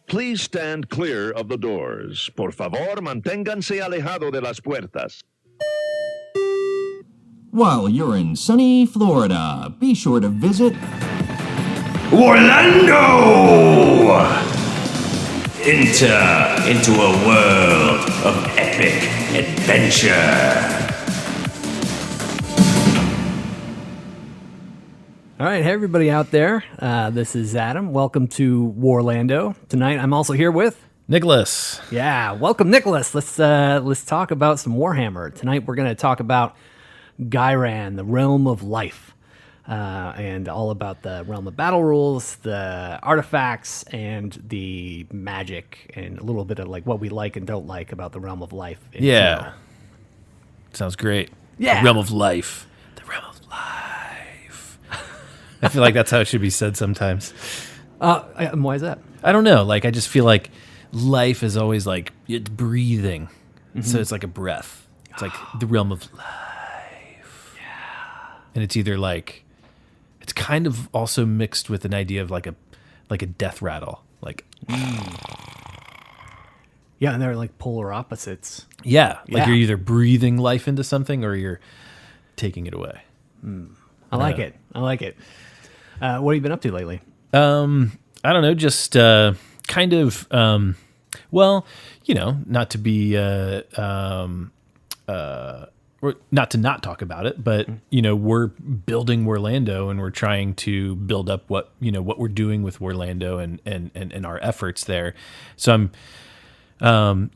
Please stand clear of the doors. Por favor, manténganse alejado de las puertas. While you're in sunny Florida, be sure to visit Warlando! Into a world of epic adventure. All right, hey everybody out there. This is Adam. Welcome to Warlando. Tonight, I'm also here with Nicholas. Yeah, welcome, Nicholas. Let's talk about some Warhammer. Tonight, we're going to talk about Ghyran, the Realm of Life, and all about the Realm of Battle rules, the artifacts, and the magic, and a little bit of like what we like and don't like about the Realm of Life. Yeah, sounds great. Yeah, the Realm of Life. The Realm of Life. I feel like that's how it should be said sometimes. Why is that? I don't know. Like I just feel like life is always like it's breathing, so it's like a breath. It's like the Realm of Life. And it's either like, it's kind of also mixed with an idea of like a death rattle, like. Yeah, and they're like polar opposites. Yeah, like you're either breathing life into something or you're taking it away. I like it. What have you been up to lately? I don't know, just kind of, well, you know, not to be, or not to not talk about it, but you know, we're building Warlando and we're trying to build up what we're doing with Warlando and our efforts there. So I'm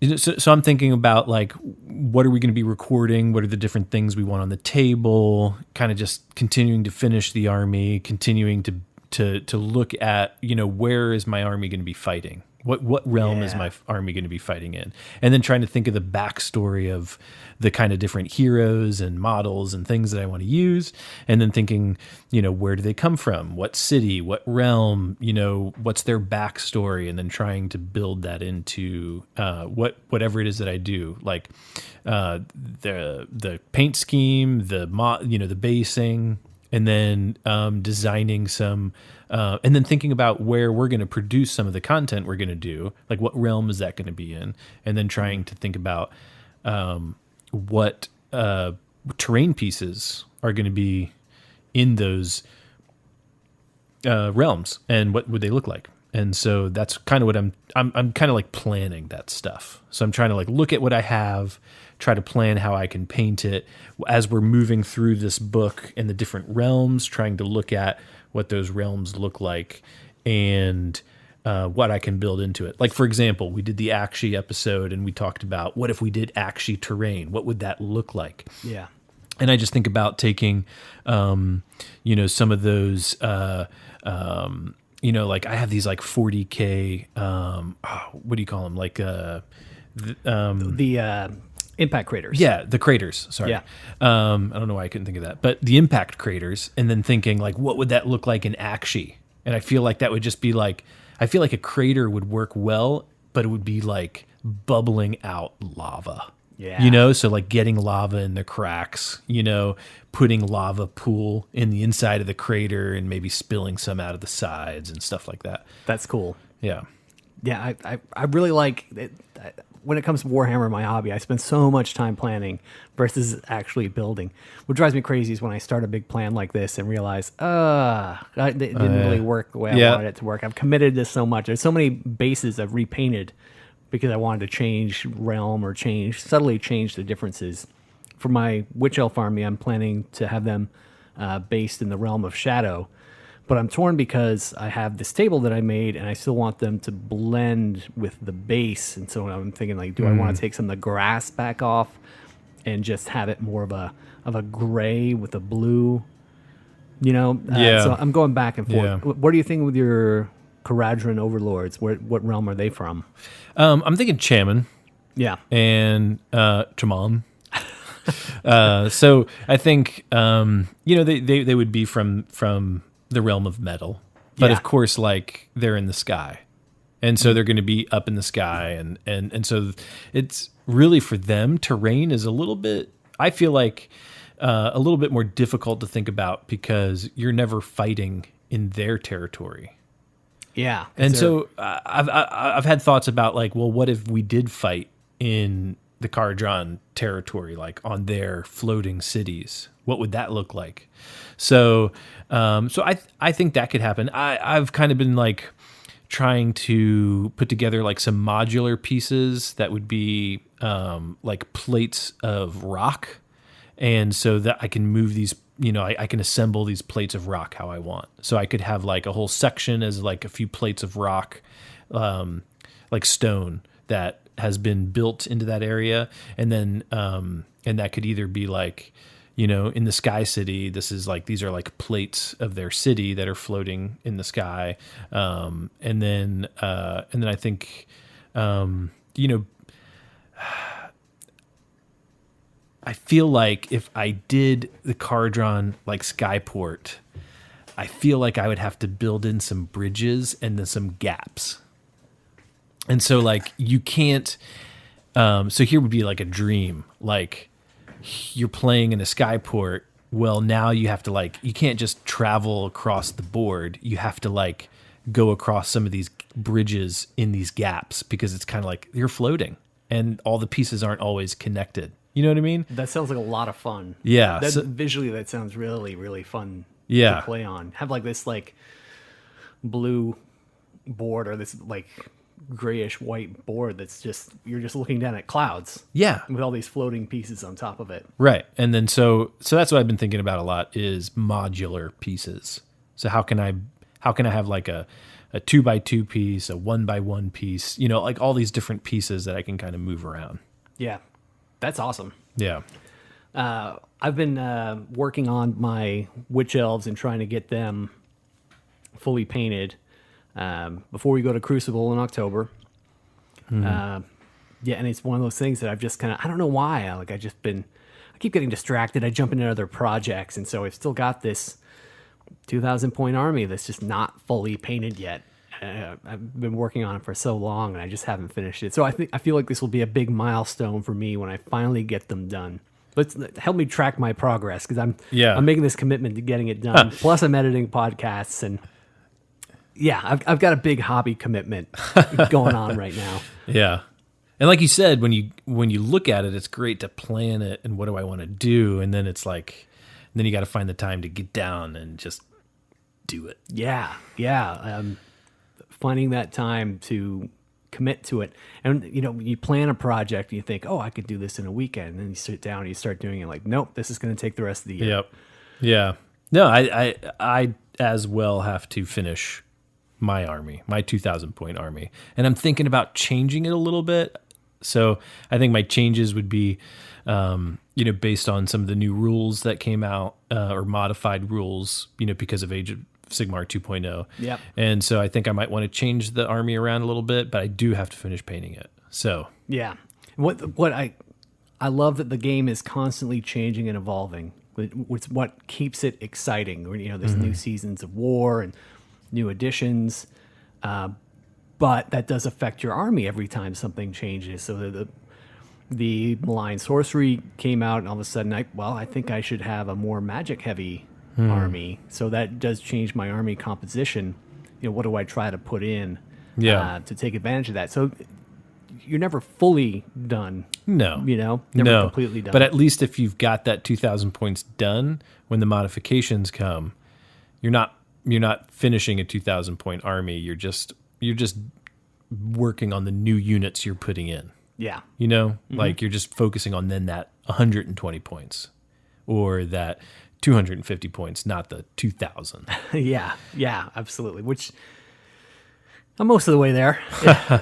thinking about like, what are we going to be recording? What are the different things we want on the table? Kind of just continuing to finish the army, continuing to look at, where is my army going to be fighting? What realm is my army going to be fighting in? And then trying to think of the backstory of the kind of different heroes and models and things that I want to use. And then thinking, where do they come from? What city? What realm? What's their backstory? And then trying to build that into whatever it is that I do, like the paint scheme, the basing, and then designing some. And then thinking about where we're going to produce some of the content we're going to do, like what realm is that going to be in, and then trying to think about what terrain pieces are going to be in those realms, and what would they look like. And so that's kind of what I'm kind of like planning that stuff. So I'm trying to like look at what I have, try to plan how I can paint it as we're moving through this book and the different realms, trying to look at what those realms look like and what I can build into it. Like, for example, we did the Akshi episode and we talked about what if we did Akshi terrain? What would that look like? Yeah. And I just think about taking, some of those, like I have these like 40K, what do you call them? Like the impact craters. Yeah, the craters. Sorry. Yeah. I don't know why I couldn't think of that. But the impact craters, and then thinking like, what would that look like in Akshi? And I feel like that would just be like, I feel like a crater would work well, but it would be like bubbling out lava. Yeah. So like getting lava in the cracks, putting lava pool in the inside of the crater and maybe spilling some out of the sides and stuff like that. That's cool. Yeah. Yeah, I really like it. When it comes to Warhammer, my hobby, I spend so much time planning versus actually building. What drives me crazy is when I start a big plan like this and realize, it didn't really work the way I wanted it to work. I've committed to so much. There's so many bases I've repainted because I wanted to change realm or subtly change the differences. For my Witch Elf army, I'm planning to have them based in the realm of Shadow. But I'm torn because I have this table that I made and I still want them to blend with the base. And so I'm thinking like, do I want to take some of the grass back off and just have it more of a gray with a blue, So I'm going back and forth. Yeah. What do you think with your Kharadron overlords? What realm are they from? I'm thinking Chaman. Yeah. And Chaman. So I think, they would be from the realm of metal, but of course, like they're in the sky, and so they're going to be up in the sky, and so it's really for them. Terrain is a little bit, I feel like, a little bit more difficult to think about because you're never fighting in their territory. Yeah. And so I've had thoughts about like, well, what if we did fight in the Ghyran territory, like on their floating cities? What would that look like? So, I think that could happen. I've kind of been like trying to put together like some modular pieces that would be like plates of rock, and so that I can move these. I can assemble these plates of rock how I want. So I could have like a whole section as like a few plates of rock, like stone that has been built into that area. And then, and that could either be like, in the Sky City, these are like plates of their city that are floating in the sky. And then I think, I feel like if I did the Ghyran like Skyport, I feel like I would have to build in some bridges and then some gaps. And so like you can't, so here would be like a dream, like you're playing in a Skyport. Well, now you have to like, you can't just travel across the board. You have to like go across some of these bridges in these gaps because it's kind of like you're floating and all the pieces aren't always connected. You know what I mean? That sounds like a lot of fun. Yeah. Visually, that sounds really, really fun to play on. Have like this like blue board or this like grayish white board that's just, you're just looking down at clouds. Yeah. With all these floating pieces on top of it. Right. And then so that's what I've been thinking about a lot is modular pieces. So how can I have like a 2x2 piece, a 1x1 piece, like all these different pieces that I can kind of move around. Yeah. That's awesome. Yeah. I've been working on my witch elves and trying to get them fully painted before we go to Crucible in October. And it's one of those things that I've just kind of, I don't know why, I keep getting distracted. I jump into other projects, and so I've still got this 2,000 point army that's just not fully painted yet. I've been working on it for so long, and I just haven't finished it. So I feel like this will be a big milestone for me when I finally get them done. But help me track my progress because I'm making this commitment to getting it done. Plus, I'm editing podcasts, and I've got a big hobby commitment going on right now. Yeah, and like you said, when you look at it, it's great to plan it and what do I want to do, and then it's like, then you got to find the time to get down and just do it. Yeah. Finding that time to commit to it. And, you plan a project and you think, oh, I could do this in a weekend. And then you sit down and you start doing it like, nope, this is going to take the rest of the year. Yep. Yeah. No, I as well have to finish my army, my 2,000 point army. And I'm thinking about changing it a little bit. So I think my changes would be, based on some of the new rules that came out or modified rules, because of Age of Sigmar 2.0. Yeah. And so I think I might want to change the army around a little bit, but I do have to finish painting it. So yeah, what I love that the game is constantly changing and evolving. It's what keeps it exciting. There's new seasons of war and new additions, but that does affect your army every time something changes. So the malign sorcery came out, and all of a sudden, I think I should have a more magic heavy army. So that does change my army composition. What do I try to put in to take advantage of that? So you're never fully done. No. Never completely done. But at least if you've got that 2,000 points done, when the modifications come, you're not finishing a 2,000 point army. You're just working on the new units you're putting in. Yeah. Like you're just focusing on then that 120 points or that 250 points, not the 2,000. Yeah, absolutely. Which I'm most of the way there. Yeah.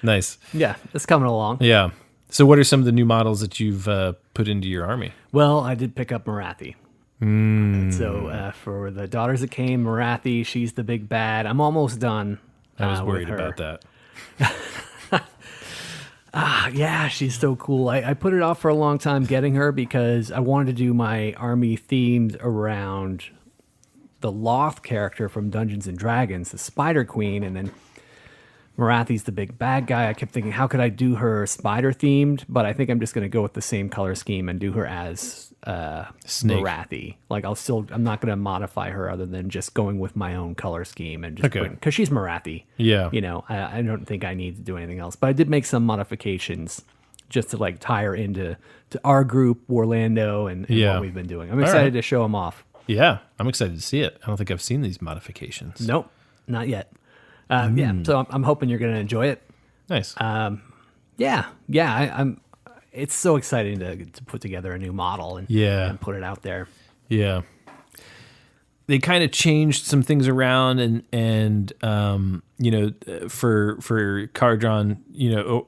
Nice. Yeah, it's coming along. Yeah. So what are some of the new models that you've put into your army? Well, I did pick up Marathi. So for the Daughters that Came, Marathi, she's the big bad. I'm almost done. I was worried about that. Yeah, she's so cool. I put it off for a long time getting her because I wanted to do my army themed around the Loth character from Dungeons and Dragons, the Spider Queen, and then Marathi's the big bad guy. I kept thinking, how could I do her spider themed? But I think I'm just going to go with the same color scheme and do her as Snake. Marathi. Like I'm not going to modify her other than just going with my own color scheme and just because she's Marathi. Yeah. You know, I don't think I need to do anything else. But I did make some modifications just to like tie her into our group, Warlando, and what we've been doing. I'm excited to show them off. Yeah, I'm excited to see it. I don't think I've seen these modifications. Nope, not yet. Yeah, so I'm hoping you're going to enjoy it. Nice. I'm. It's so exciting to put together a new model and put it out there. Yeah. They kind of changed some things around and for Cardron,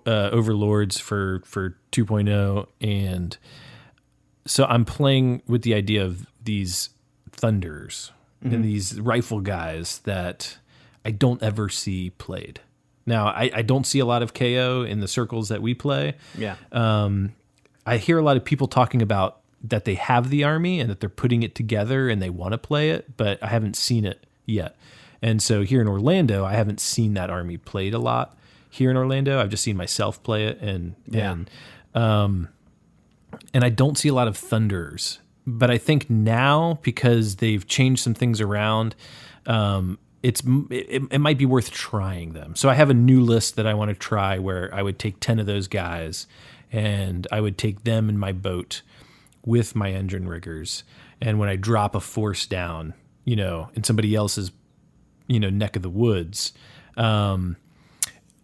overlords for 2.0, and so I'm playing with the idea of these thunders and these rifle guys that I don't ever see played. Now, I don't see a lot of KO in the circles that we play. Yeah. I hear a lot of people talking about that they have the army and that they're putting it together and they want to play it, but I haven't seen it yet. And so here in Orlando, I haven't seen that army played a lot. Here in Orlando, I've just seen myself play it, and I don't see a lot of thunders. But I think now, because they've changed some things around, it might be worth trying them. So I have a new list that I want to try where I would take 10 of those guys and I would take them in my boat with my engine riggers. And when I drop a force down, in somebody else's, neck of the woods, I'm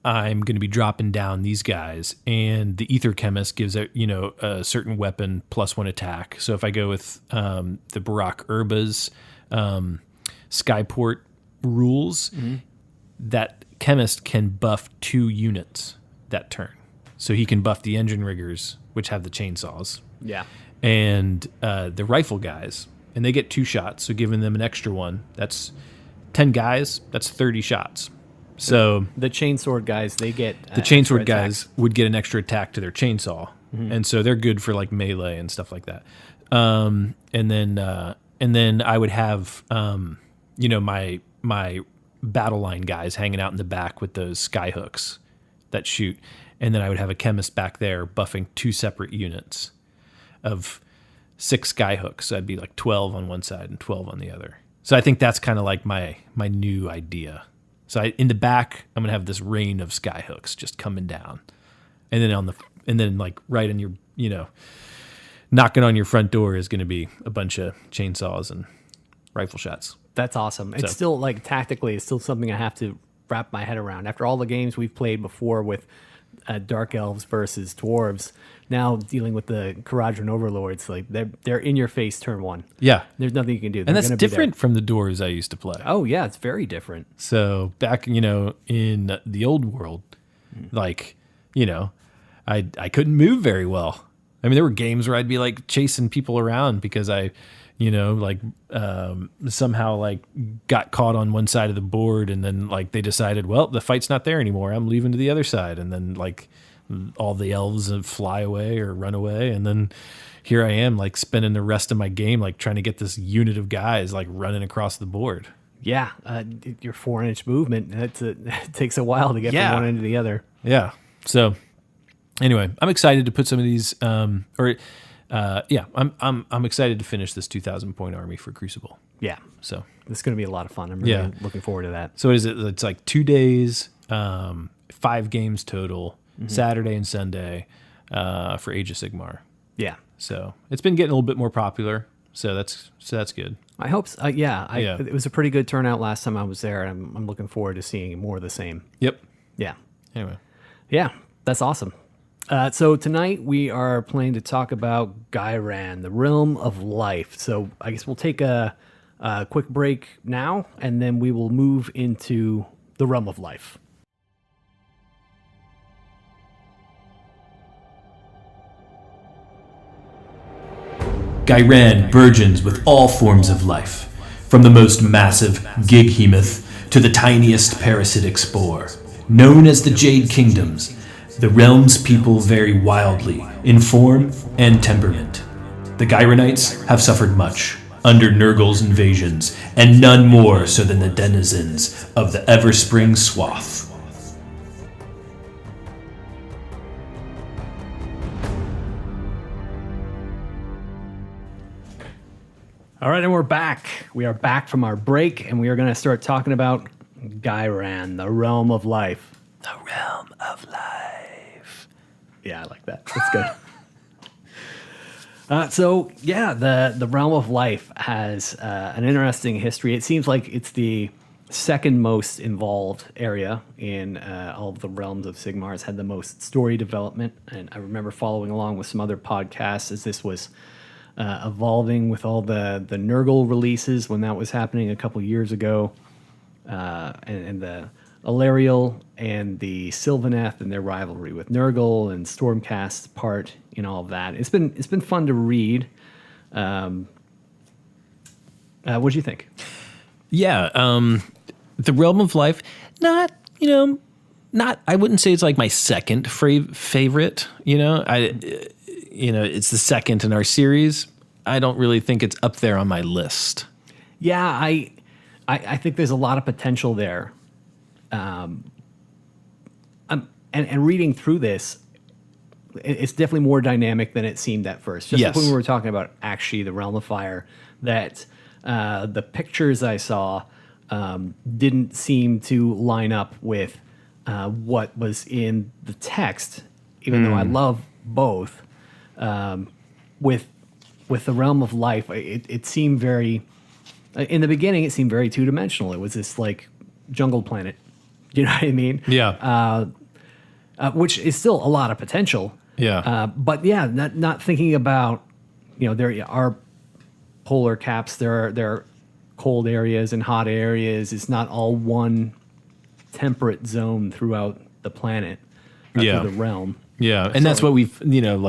going to be dropping down these guys. And the ether chemist gives a certain weapon plus 1 attack. So if I go with the Barak Urba's Skyport rules, that chemist can buff 2 units that turn. So he can buff the engine riggers, which have the chainsaws. Yeah. And the rifle guys, and they get 2 shots. So giving them an extra one, that's 10 guys, that's 30 shots. So the chainsword guys, they get the chainsword guys would get an extra attack to their chainsaw, and so they're good for like melee and stuff like that. And then I would have my battle line guys hanging out in the back with those sky hooks that shoot, and then I would have a chemist back there buffing 2 separate units of 6 sky hooks. So I'd be like 12 on one side and 12 on the other. So I think that's kind of like my new idea. So in the back, I'm gonna have this rain of sky hooks just coming down, and then like right in your knocking on your front door is gonna be a bunch of chainsaws and rifle shots. That's awesome. It's still like tactically, it's still something I have to wrap my head around. After all the games we've played before with dark elves versus dwarves, now dealing with the Kharadron overlords, like they're in your face turn 1. Yeah, there's nothing you can do. And that's different from the dwarves I used to play. Oh yeah, it's very different. So back in the old world, like I couldn't move very well. I mean, there were games where I'd be like chasing people around because I somehow like got caught on one side of the board, and then like they decided, well, the fight's not there anymore, I'm leaving to the other side, and then like all the elves fly away or run away, and then here I am like spending the rest of my game like trying to get this unit of guys like running across the board. Yeah, your 4-inch movement, it takes a while to get from one end to the other. Yeah. So anyway, I'm excited to put some of these I'm excited to finish this 2,000 point army for Crucible. Yeah. So it's going to be a lot of fun. I'm really looking forward to that. So what is it? It's like 2 days, 5 games total, Saturday and Sunday for Age of Sigmar. Yeah. So it's been getting a little bit more popular. So that's good. I hope so. It was a pretty good turnout last time I was there, and I'm looking forward to seeing more of the same. Yep. Yeah. Anyway. Yeah, that's awesome. So tonight we are planning to talk about Ghyran, the Realm of Life. So I guess we'll take a quick break now, and then we will move into the Realm of Life. Ghyran burgeons with all forms of life, from the most massive Gighemoth to the tiniest parasitic spore. Known as the Jade Kingdoms, the realm's people vary wildly in form and temperament. The Gyranites have suffered much under Nurgle's invasions, and none more so than the denizens of the Everspring Swath. All right, and we're back. We are back from our break, and we are going to start talking about Ghyran, the realm of life. The realm of life. Yeah, I like that. That's good. So, the realm of life has an interesting history. It seems like it's the second most involved area in all of the realms of Sigmar. It's had the most story development, and I remember following along with some other podcasts as this was evolving with all the Nurgle releases when that was happening a couple years ago, and the Alariel and the Sylvaneth and their rivalry with Nurgle and Stormcast's part in all of that. It's been fun to read. What do you think? Yeah, the realm of life, not I wouldn't say it's like my second favorite. It's the second in our series. I don't really think it's up there on my list. Yeah, I think there's a lot of potential there. And reading through this, it's definitely more dynamic than it seemed at first. Just yes. like when we were talking about actually the Realm of Fire, that the pictures I saw didn't seem to line up with what was in the text, even though I love both. With the Realm of Life, it seemed very, in the beginning, it seemed very two-dimensional. It was this like jungle planet. You know what I mean? Yeah. Which is still a lot of potential. Yeah. But yeah, not thinking about, there are polar caps, there are cold areas and hot areas. It's not all one temperate zone throughout the planet, Yeah. through the realm. Yeah, and that's what we've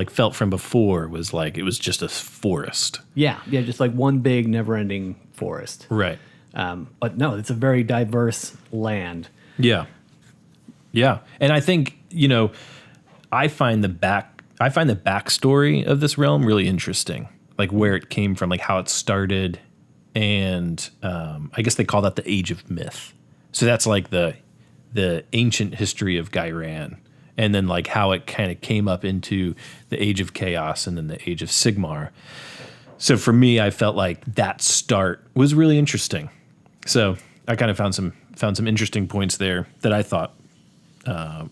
felt from before was like it was just a forest. Yeah, just like one big never-ending forest. Right. But no, it's a very diverse land. Yeah. Yeah, and I think I find the backstory of this realm really interesting, like where it came from, like how it started, and I guess they call that the Age of Myth. So that's like the ancient history of Ghyran. And then like how it kind of came up into the Age of Chaos and then the Age of Sigmar. So for me, I felt like that start was really interesting. So I kind of found some interesting points there that I thought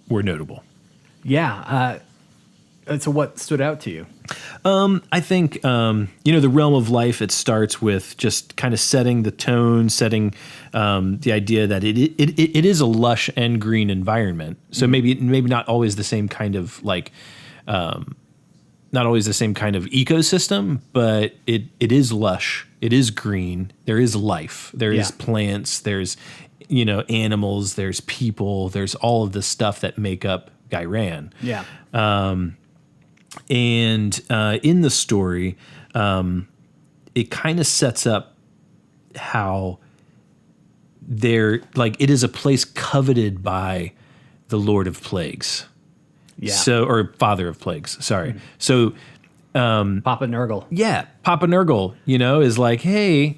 were notable. Yeah. So what stood out to you? I think, the realm of life, it starts with just kind of setting the tone, setting the idea that it is a lush and green environment. So maybe not always the same kind of not always the same kind of ecosystem, but it is lush. It is green. There is life. There is plants. There's, animals. There's people. There's all of the stuff that make up Ghyran. Yeah. And in the story, it kind of sets up how it is a place coveted by the Lord of Plagues. Yeah. Or Father of Plagues, sorry. Mm-hmm. So Papa Nurgle. Yeah, Papa Nurgle, is like, hey,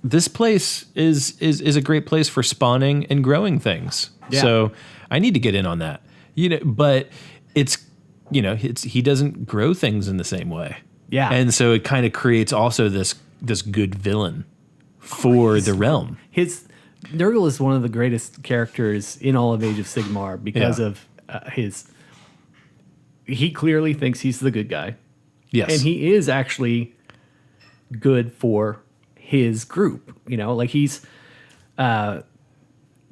this place is a great place for spawning and growing things. Yeah. So I need to get in on that. But it's he doesn't grow things in the same way. Yeah. And so it kind of creates also this good villain for the realm. Nurgle is one of the greatest characters in all of Age of Sigmar because of he clearly thinks he's the good guy. Yes. And he is actually good for his group. Like he's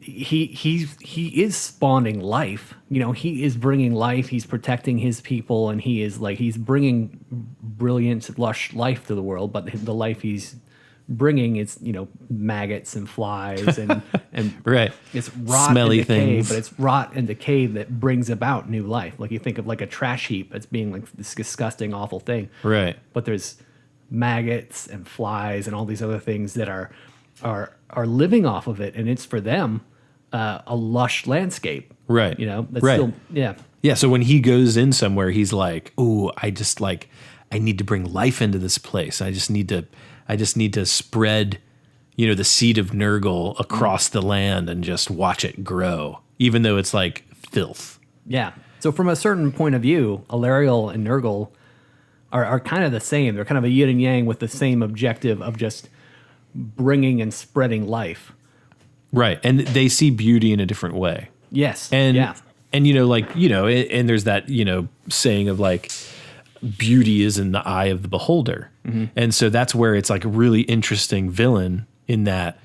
he is spawning life. He is bringing life. He's protecting his people, and he's bringing brilliant, lush life to the world. But the life he's bringing is maggots and flies and right. It's rot Smelly and decay, things. but it's rot and decay that brings about new life. Like you think of like a trash heap as being like this disgusting, awful thing. Right. But there's maggots and flies and all these other things that are living off of it, and it's for them a lush landscape. Right. That's right. still Yeah. So when he goes in somewhere, he's like, "Ooh, I need to bring life into this place. I just need to spread, the seed of Nurgle across the land and just watch it grow, even though it's like filth." Yeah. So from a certain point of view, Alariel and Nurgle are kind of the same. They're kind of a yin and yang with the same objective of just bringing and spreading life. Right. And they see beauty in a different way. Yes. And, yeah. and, and there's that, saying of like, beauty is in the eye of the beholder. Mm-hmm. And so that's where it's like a really interesting villain in that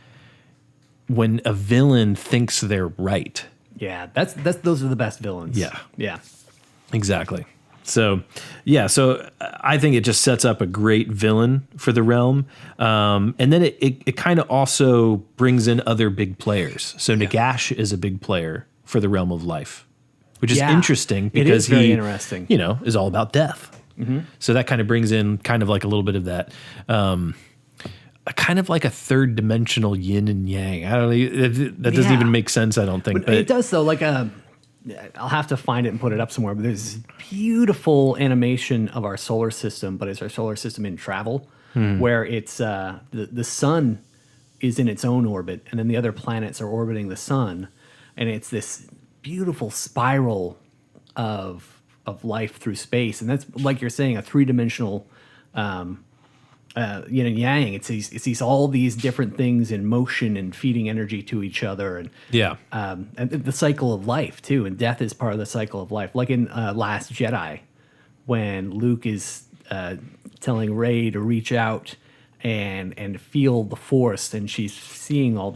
when a villain thinks they're right. Yeah. Those are the best villains. Yeah. Yeah. Exactly. So, so I think it just sets up a great villain for the realm. And then it kind of also brings in other big players. So Nagash is a big player for the realm of life, which is interesting because it is very interesting. Is all about death. Mm-hmm. So that kind of brings in kind of like a little bit of that, kind of like a third dimensional yin and yang. I don't know. That doesn't even make sense, I don't think. But it does, though. Like I'll have to find it and put it up somewhere. But there's this beautiful animation of our solar system, but it's our solar system in travel, where it's the sun is in its own orbit, and then the other planets are orbiting the sun, and it's this beautiful spiral of life through space, and that's like you're saying, a three-dimensional yin and yang. It's all these different things in motion and feeding energy to each other, and and the cycle of life too. And death is part of the cycle of life, like in Last Jedi, when Luke is telling Rey to reach out and feel the Force, and she's seeing all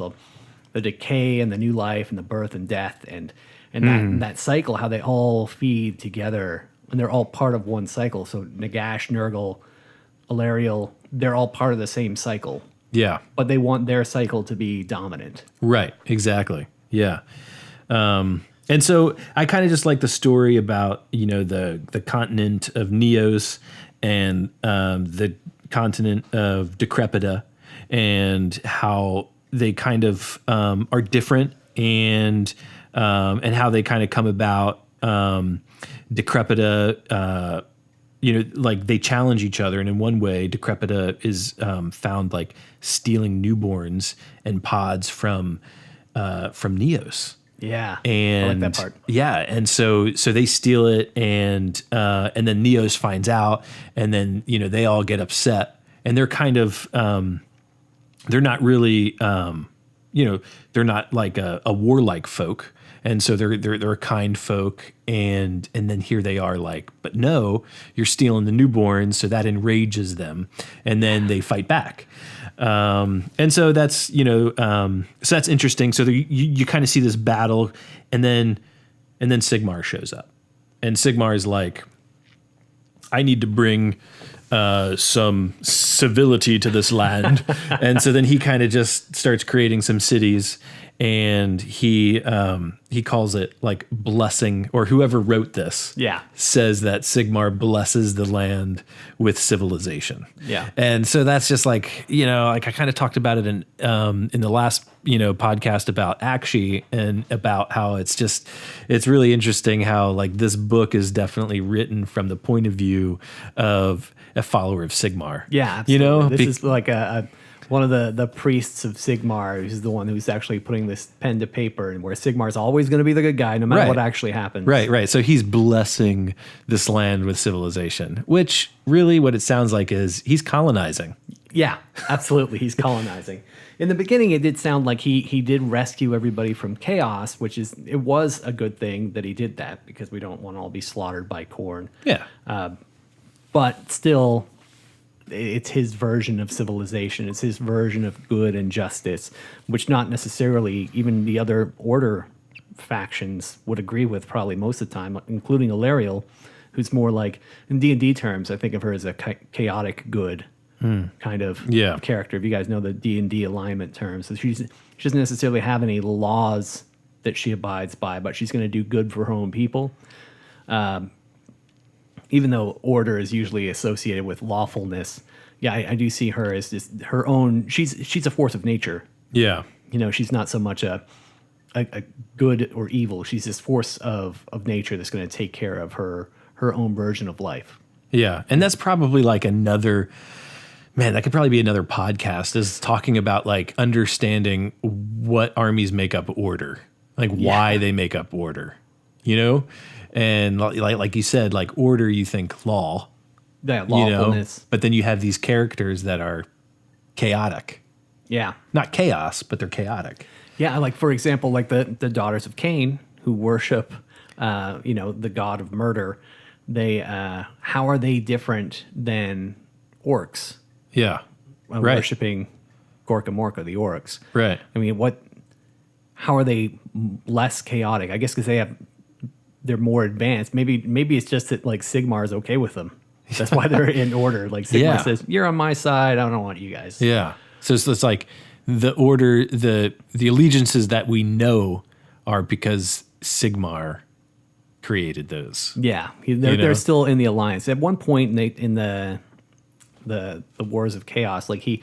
the decay and the new life and the birth and death and that cycle, how they all feed together, and they're all part of one cycle. So Nagash, Nurgle, Alariel, they're all part of the same cycle. Yeah. But they want their cycle to be dominant. Right. Exactly. Yeah. And so I kind of just like the story about, the continent of Neos and the continent of Decrepita, and how they kind of are different, and how they kind of come about. Decrepita, like they challenge each other, and in one way, Decrepita is found like stealing newborns and pods from Neos. Yeah, and I like that part. Yeah, and so they steal it, and then Neos finds out, and then they all get upset, and they're kind of they're not really they're not like a warlike folk. And so they're a kind folk, and then here they are like, but no, you're stealing the newborns, so that enrages them, and then they fight back, and so that's so that's interesting. So you kind of see this battle, and then Sigmar shows up, and Sigmar is like, I need to bring some civility to this land, and so then he kind of just starts creating some cities. And he calls it like blessing, or whoever wrote this says that Sigmar blesses the land with civilization. Yeah. And so that's just like, like I kind of talked about it in the last, podcast about Akshi, and about how it's really interesting how like this book is definitely written from the point of view of a follower of Sigmar. Yeah. Absolutely. This is like one of the priests of Sigmar, who's the one who's actually putting this pen to paper, and where Sigmar's always going to be the good guy, no matter what actually happens. Right. So he's blessing this land with civilization, which really what it sounds like is he's colonizing. Yeah, absolutely. He's colonizing. In the beginning, it did sound like he did rescue everybody from chaos, it was a good thing that he did that, because we don't want to all be slaughtered by Khorne. Yeah. But still, it's his version of civilization. It's his version of good and justice, which not necessarily even the other Order factions would agree with probably most of the time, including Alariel, who's more like, in D&D terms, I think of her as a chaotic good kind of character. If you guys know the D&D alignment terms. So she doesn't necessarily have any laws that she abides by, but she's going to do good for her own people. Even though Order is usually associated with lawfulness, I do see her as just her own. She's a force of nature. Yeah, she's not so much a good or evil. She's this force of nature that's going to take care of her own version of life. Yeah, and that's probably like another. Man, that could probably be another podcast, is talking about like understanding what armies make up Order, like why they make up Order, And like you said, like Order, you think law, That you know, lawfulness. but then you have these characters that are chaotic. Yeah. Not chaos, but they're chaotic. Yeah, like for example, like the daughters of Cain who worship, the god of murder. They how are they different than orcs Yeah. Right. worshiping Gorka Morka, the orcs? Right. I mean, how are they less chaotic? I guess because they're more advanced. Maybe it's just that like Sigmar is okay with them. That's why they're in order. Like Sigmar says, "You're on my side. I don't want you guys." Yeah. So it's like the order, the allegiances that we know are because Sigmar created those. Yeah, they're still in the alliance. At one point in the Wars of Chaos, like in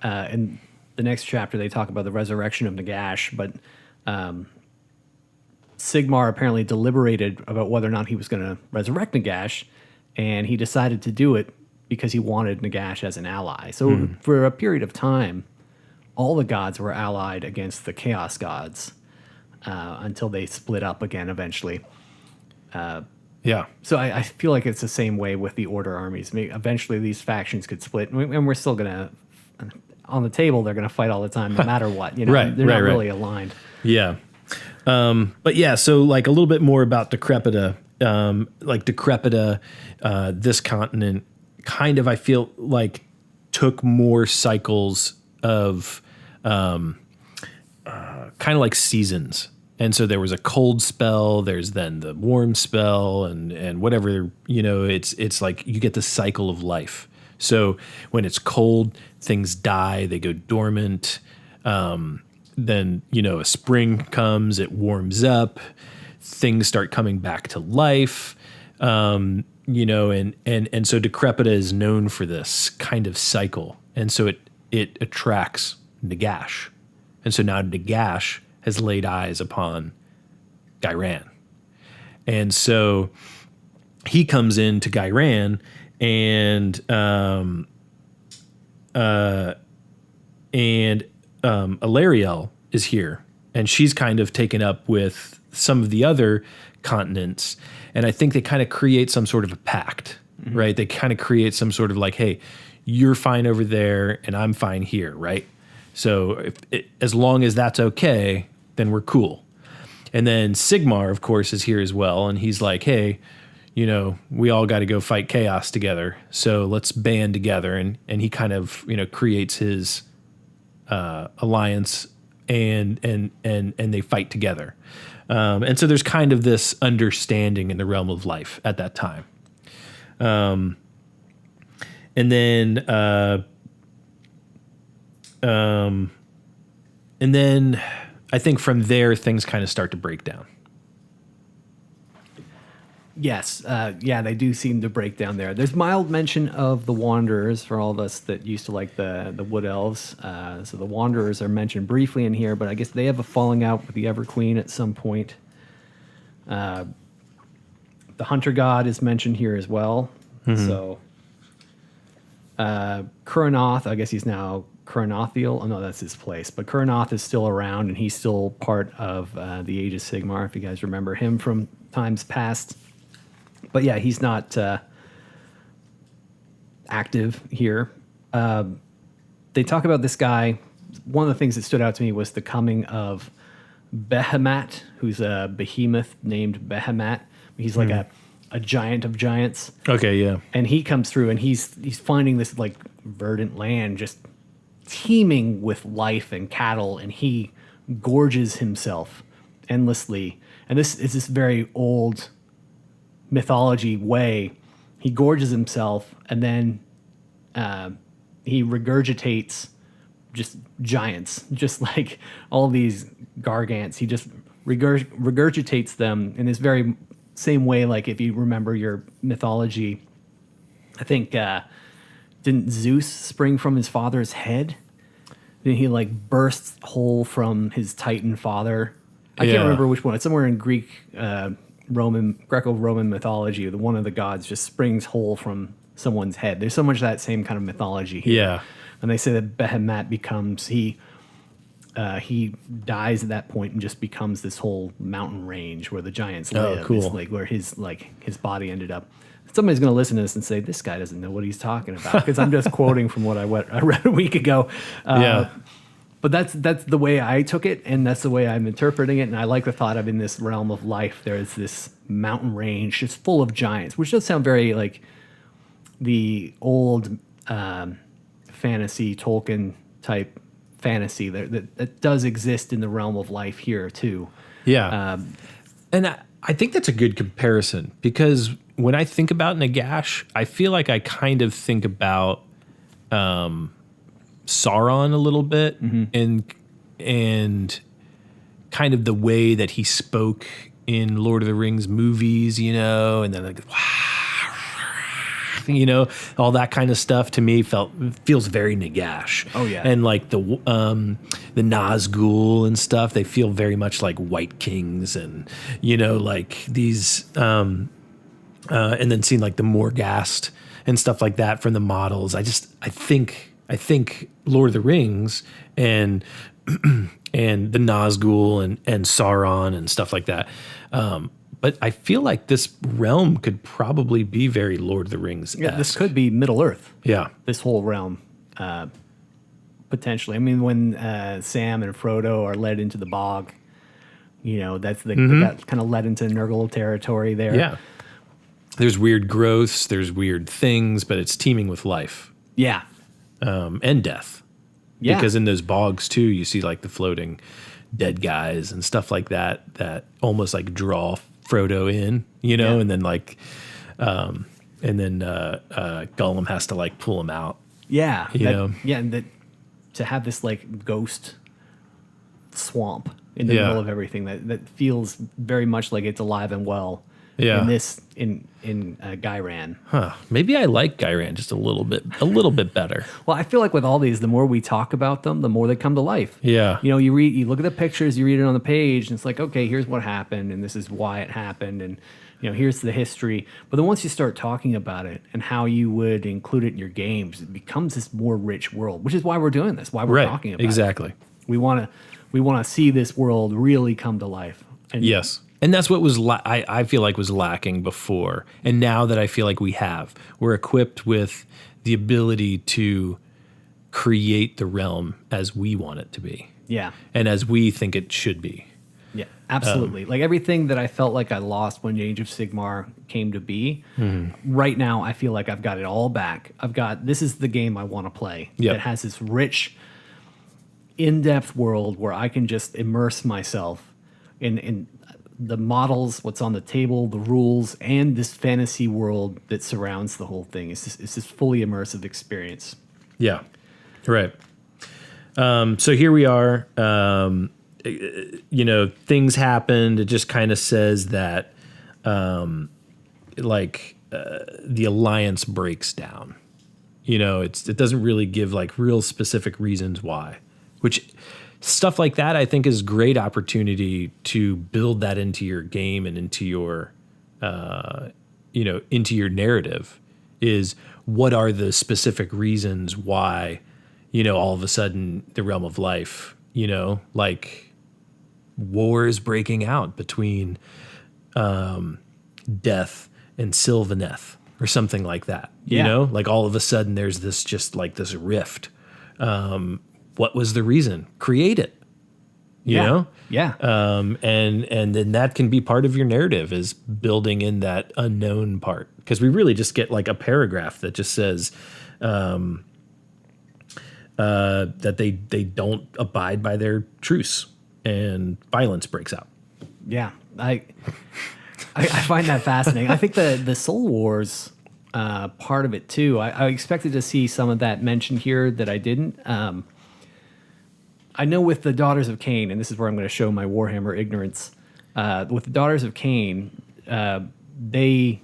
the next chapter they talk about the resurrection of Nagash, but Sigmar apparently deliberated about whether or not he was going to resurrect Nagash, and he decided to do it because he wanted Nagash as an ally. So for a period of time, all the gods were allied against the Chaos gods until they split up again eventually. Yeah. So I feel like it's the same way with the Order armies. Eventually these factions could split, and we're still going to, on the table, they're going to fight all the time no matter what. Right, they're not right. really aligned. Yeah. But yeah, so like a little bit more about Decrepita. This continent kind of, I feel like, took more cycles of kind of like seasons. And so there was a cold spell, there's then the warm spell, and whatever, it's like you get the cycle of life. So when it's cold, things die, they go dormant. Then, a spring comes, it warms up, things start coming back to life. And so Decrepita is known for this kind of cycle. And so it attracts Nagash. And so now Nagash has laid eyes upon Ghyran. And so he comes into Ghyran and Alariel is here, and she's kind of taken up with some of the other continents, and I think they kind of create some sort of a pact, right? They kind of create some sort of like, hey, you're fine over there, and I'm fine here, right? So as long as that's okay, then we're cool. And then Sigmar, of course, is here as well, and he's like, hey, we all got to go fight chaos together, so let's band together, and he kind of, creates his alliance, and they fight together. And so there's kind of this understanding in the realm of life at that time. And then I think from there things kind of start to break down. Yes, they do seem to break down there. There's mild mention of the Wanderers for all of us that used to like the Wood Elves. So the Wanderers are mentioned briefly in here, but I guess they have a falling out with the Everqueen at some point. The Hunter God is mentioned here as well. So Kuranoth, I guess he's now Kuranothiel. Oh no, that's his place. But Kuranoth is still around, and he's still part of the Age of Sigmar, if you guys remember him from times past. But yeah, he's not active here. They talk about this guy. One of the things that stood out to me was the coming of Behemat, who's a behemoth named Behemat. He's like a giant of giants. Okay, yeah. And he comes through, and he's finding this like verdant land just teeming with life and cattle, and he gorges himself endlessly. And this is this very old mythology way. He gorges himself, and then he regurgitates just giants, just like all these gargants. He just regurgitates them in this very same way. Like if you remember your mythology, I think didn't Zeus spring from his father's head? Then he like bursts whole from his Titan father. I can't remember which one. It's somewhere in Greco-Roman mythology. One of the gods just springs whole from someone's head. There's so much of that same kind of mythology here. Yeah. And they say that Behemat becomes, he he dies at that point and just becomes this whole mountain range where the giants live. cool. It's like where his body ended up. Somebody's going to listen to this and say, this guy doesn't know what he's talking about, because I'm just quoting from what I read a week ago. But that's the way I took it, and that's the way I'm interpreting it. And I like the thought of, in this realm of life, there is this mountain range just full of giants, which does sound very like the old fantasy, Tolkien type fantasy that does exist in the realm of life here too. Yeah. And I think that's a good comparison, because when I think about Nagash, I feel like I kind of think about Sauron a little bit, and kind of the way that he spoke in Lord of the Rings movies, and then like, all that kind of stuff to me feels very Nagash. Oh yeah. And like the Nazgul and stuff, they feel very much like White Kings, and like these and then seeing like the Morghast and stuff like that from the models. I think Lord of the Rings and and the Nazgul and Sauron and stuff like that. But I feel like this realm could probably be very Lord of the Rings. Yeah, this could be Middle Earth. Yeah. This whole realm, potentially. I mean, when Sam and Frodo are led into the bog, that's that kind of led into Nurgle territory there. Yeah. There's weird growths, there's weird things, but it's teeming with life. Yeah. And death. Yeah. Because in those bogs too, you see like the floating dead guys and stuff like that almost like draw Frodo in, and then like, Gollum has to like pull him out. Yeah. Yeah, and to have this like ghost swamp in the Yeah. middle of everything that feels very much like it's alive and well. Yeah. In Ghyran. Huh. Maybe I like Ghyran just a little bit better. Well, I feel like with all these, the more we talk about them, the more they come to life. Yeah. You look at the pictures, you read it on the page, and it's like, okay, here's what happened, and this is why it happened, and here's the history. But then once you start talking about it and how you would include it in your games, it becomes this more rich world, which is why we're doing this, why we're talking about exactly. it. We want to see this world really come to life. And Yes. And that's what was I feel like was lacking before. And now that I feel like we're equipped with the ability to create the realm as we want it to be. Yeah. And as we think it should be. Yeah, absolutely. Like everything that I felt like I lost when Age of Sigmar came to be, right now I feel like I've got it all back. This is the game I want to play. Yep. That has this rich, in-depth world where I can just immerse myself in the models, what's on the table, the rules, and this fantasy world that surrounds the whole thing. It's this fully immersive experience. Yeah. Right. So here we are. Things happened. It just kind of says that, the alliance breaks down. It doesn't really give like real specific reasons why, which stuff like that I think is great opportunity to build that into your game and into your, into your narrative. Is what are the specific reasons why, all of a sudden the realm of life, like war is breaking out between Death and Sylvaneth or something like that. Yeah. Like all of a sudden there's this just like this rift. What was the reason? Create it. You know? Yeah. And then that can be part of your narrative, is building in that unknown part. Because we really just get like a paragraph that just says that they don't abide by their truce and violence breaks out. Yeah. I find that fascinating. I think the Soul Wars part of it too, I expected to see some of that mentioned here that I didn't. I know with the Daughters of Cain, and this is where I'm going to show my Warhammer ignorance. With the Daughters of Cain, they've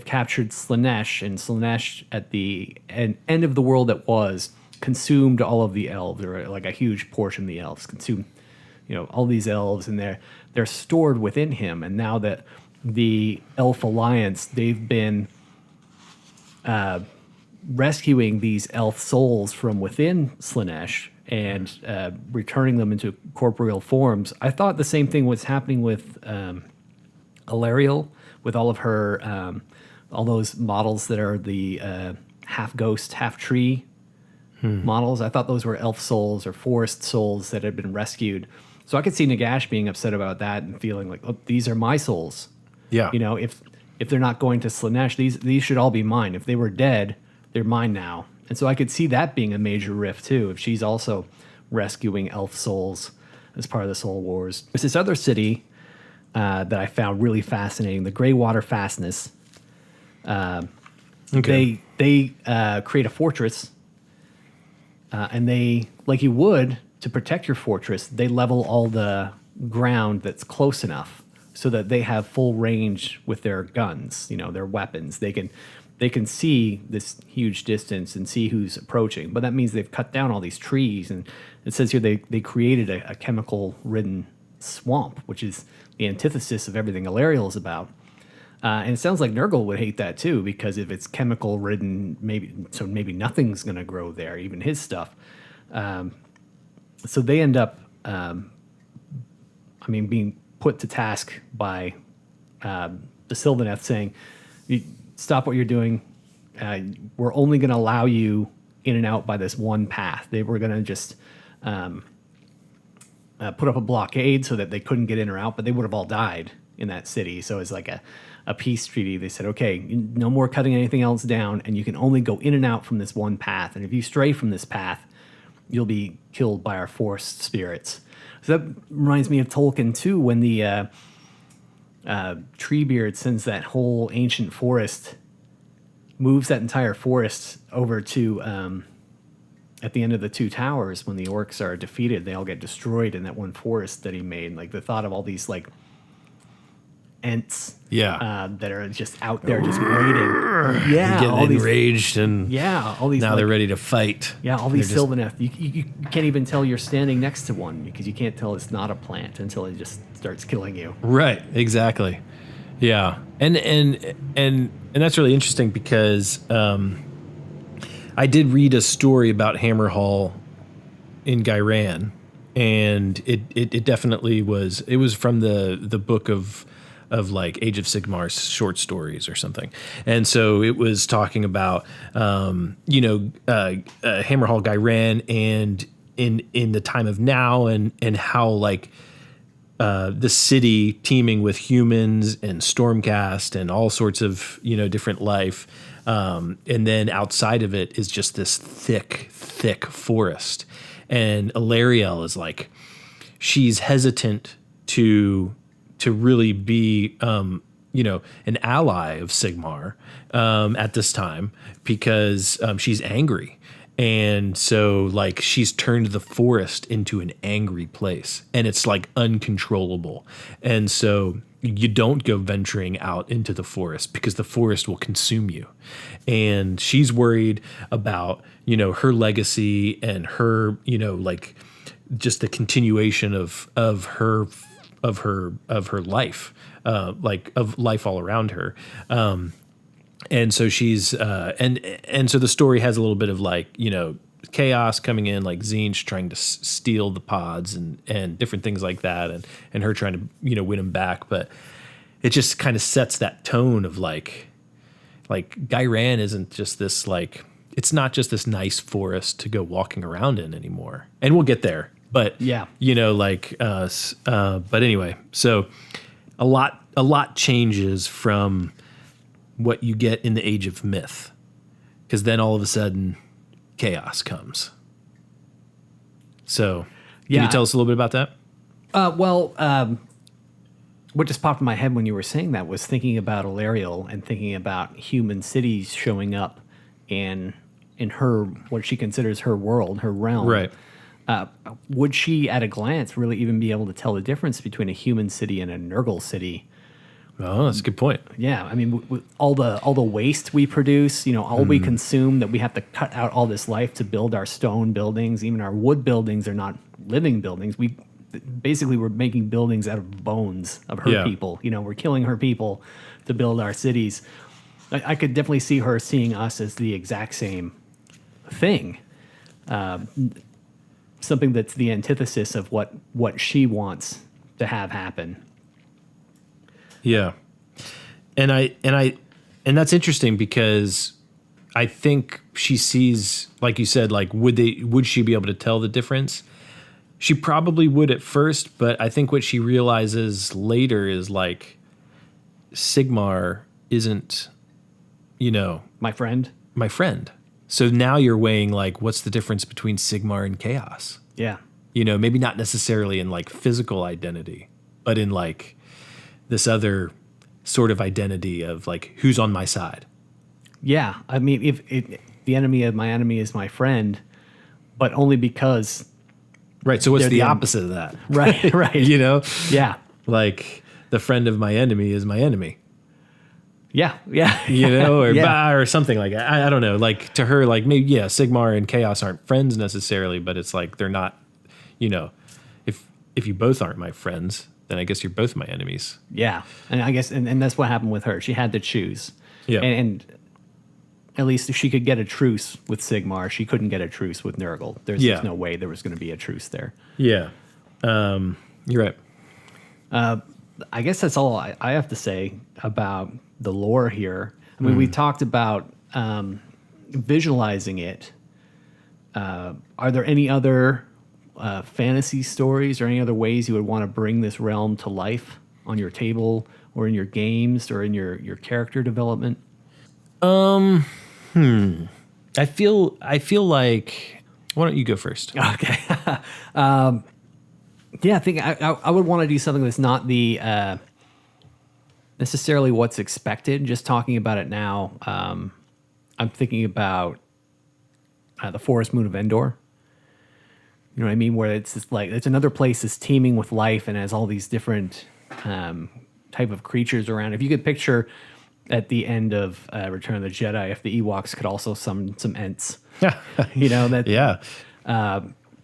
captured Slaanesh, and Slaanesh at the end of the world that was consumed all of the elves, or like a huge portion of the elves consumed, all these elves, and they're stored within him. And now that the Elf Alliance, they've been rescuing these elf souls from within Slaanesh and returning them into corporeal forms. I thought the same thing was happening with Alariel, with all of her, all those models that are the half ghost, half tree models. I thought those were elf souls or forest souls that had been rescued. So I could see Nagash being upset about that and feeling like, oh, these are my souls. Yeah. You know, if they're not going to Slaanesh, these should all be mine. If they were dead, they're mine now. And so I could see that being a major rift too, if she's also rescuing elf souls as part of the Soul Wars. There's this other city that I found really fascinating, the Greywater Fastness. Okay. They create a fortress, and they, like you would to protect your fortress, they level all the ground that's close enough so that they have full range with their guns, you know, their weapons. They can see this huge distance and see who's approaching. But that means they've cut down all these trees, and it says here they created a chemical-ridden swamp, which is the antithesis of everything Alariel is about. And it sounds like Nurgle would hate that too, because if it's chemical-ridden, maybe nothing's going to grow there, even his stuff. So they end up, being put to task by the Sylvaneth, saying, "Stop what you're doing. We're only going to allow you in and out by this one path." They were going to just put up a blockade so that they couldn't get in or out, but they would have all died in that city. So it's like a peace treaty. They said, okay, no more cutting anything else down, and you can only go in and out from this one path. And if you stray from this path, you'll be killed by our forest spirits. So that reminds me of Tolkien too, when the Treebeard sends that whole ancient forest, moves that entire forest over to at the end of the Two Towers, when the orcs are defeated, they all get destroyed in that one forest that he made. Like the thought of all these like Ents that are just out there just waiting. Yeah, Getting all these enraged and all these now like, they're ready to fight. Yeah, all these Sylvaneth. You can't even tell you're standing next to one because you can't tell it's not a plant until it just starts killing you. Right, exactly. Yeah. And that's really interesting because I did read a story about Hammerhall in Ghyran, and it definitely was. It was from the book of like Age of Sigmar's short stories or something, and so it was talking about Hammerhall, Ghyran, and in the time of now, and how like the city teeming with humans and Stormcast and all sorts of different life. And then outside of it is just this thick forest. And Alariel is like, she's hesitant to really be, an ally of Sigmar at this time because she's angry. And so like she's turned the forest into an angry place, and it's like uncontrollable. And so you don't go venturing out into the forest because the forest will consume you. And she's worried about, her legacy and her, like just the continuation of her life, like of life all around her. And so she's and so the story has a little bit of like, chaos coming in, like Tzeentch trying to steal the pods and different things like that, and her trying to win him back. But it just kind of sets that tone of like Ghyran isn't just this like, it's not just this nice forest to go walking around in anymore. And we'll get there. But yeah, but anyway, so a lot changes from what you get in the Age of Myth, because then all of a sudden chaos comes. So can you tell us a little bit about that? What just popped in my head when you were saying that was thinking about Alariel and thinking about human cities showing up in her, what she considers her world, her realm. Right. Would she, at a glance, really even be able to tell the difference between a human city and a Nurgle city? Oh, that's a good point. Yeah, I mean, all the waste we produce, all we consume, that we have to cut out all this life to build our stone buildings. Even our wood buildings are not living buildings. We're making buildings out of bones of her people. We're killing her people to build our cities. I could definitely see her seeing us as the exact same thing. Something that's the antithesis of what she wants to have happen. Yeah. And that's interesting because I think she sees, like you said, like would she be able to tell the difference? She probably would at first, but I think what she realizes later is like Sigmar isn't, My friend. my friend. So now you're weighing like what's the difference between Sigmar and Chaos? Yeah. Maybe not necessarily in like physical identity, but in like this other sort of identity of like who's on my side. Yeah. I mean, if the enemy of my enemy is my friend, but only because. Right. So what's They're the the opposite of that? Right. Right. Yeah. Like the friend of my enemy is my enemy. Yeah. Yeah. Or Yeah. or something like that. I don't know. Like to her, like maybe, Sigmar and Chaos aren't friends necessarily, but it's like they're not, if you both aren't my friends, then I guess you're both my enemies. Yeah. And I guess, and that's what happened with her. She had to choose. Yeah. And at least if she could get a truce with Sigmar, she couldn't get a truce with Nurgle. There's just no way there was going to be a truce there. Yeah. You're right. I guess that's all I have to say about the lore here. I mean, we talked about visualizing it. Are there any other fantasy stories or any other ways you would want to bring this realm to life on your table or in your games or in your character development? I feel like, why don't you go first? Okay. Yeah, I think I would want to do something that's not the necessarily what's expected. Just talking about it now, I'm thinking about the Forest Moon of Endor. You know what I mean? Where it's just like it's another place that's teeming with life and has all these different type of creatures around. If you could picture at the end of Return of the Jedi, if the Ewoks could also summon some Ents, that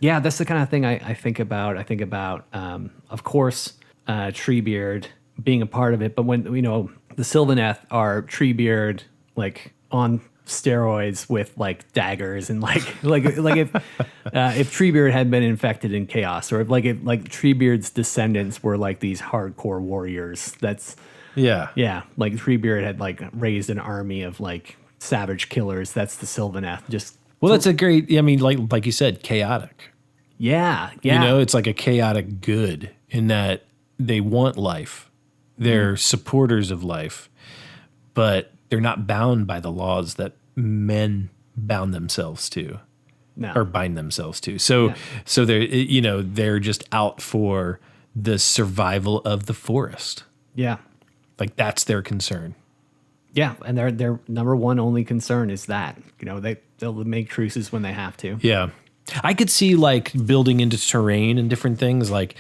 Yeah. that's the kind of thing I think about. I think about, of course, Treebeard being a part of it. But when, the Sylvaneth are Treebeard, like, on steroids with, like, daggers. And, like if Treebeard had been infected in Chaos, or if Treebeard's descendants were, like, these hardcore warriors, that's... Yeah. Like, Treebeard had, like, raised an army of, like, savage killers. That's the Sylvaneth. Just... Well, that's a great, like you said, chaotic. Yeah. It's like a chaotic good in that they want life. They're supporters of life, but they're not bound by the laws that men bound themselves to or bind themselves to. So they're just out for the survival of the forest. Yeah. Like that's their concern. Yeah, and their number one only concern is that. They'll make truces when they have to. Yeah. I could see like building into terrain and different things. Like,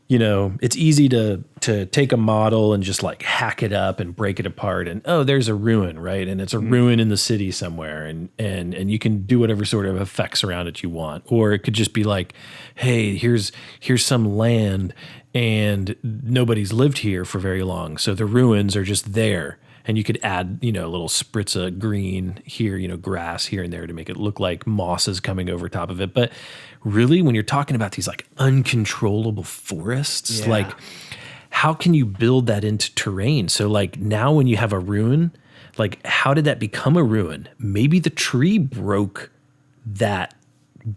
it's easy to take a model and just like hack it up and break it apart. And, there's a ruin, right? And it's a ruin in the city somewhere. And you can do whatever sort of effects around it you want. Or it could just be like, hey, here's some land and nobody's lived here for very long. So the ruins are just there. And you could add, a little spritz of green here, grass here and there to make it look like moss is coming over top of it. But really, when you're talking about these like uncontrollable forests, like how can you build that into terrain? So like now when you have a ruin, like how did that become a ruin? Maybe the tree broke that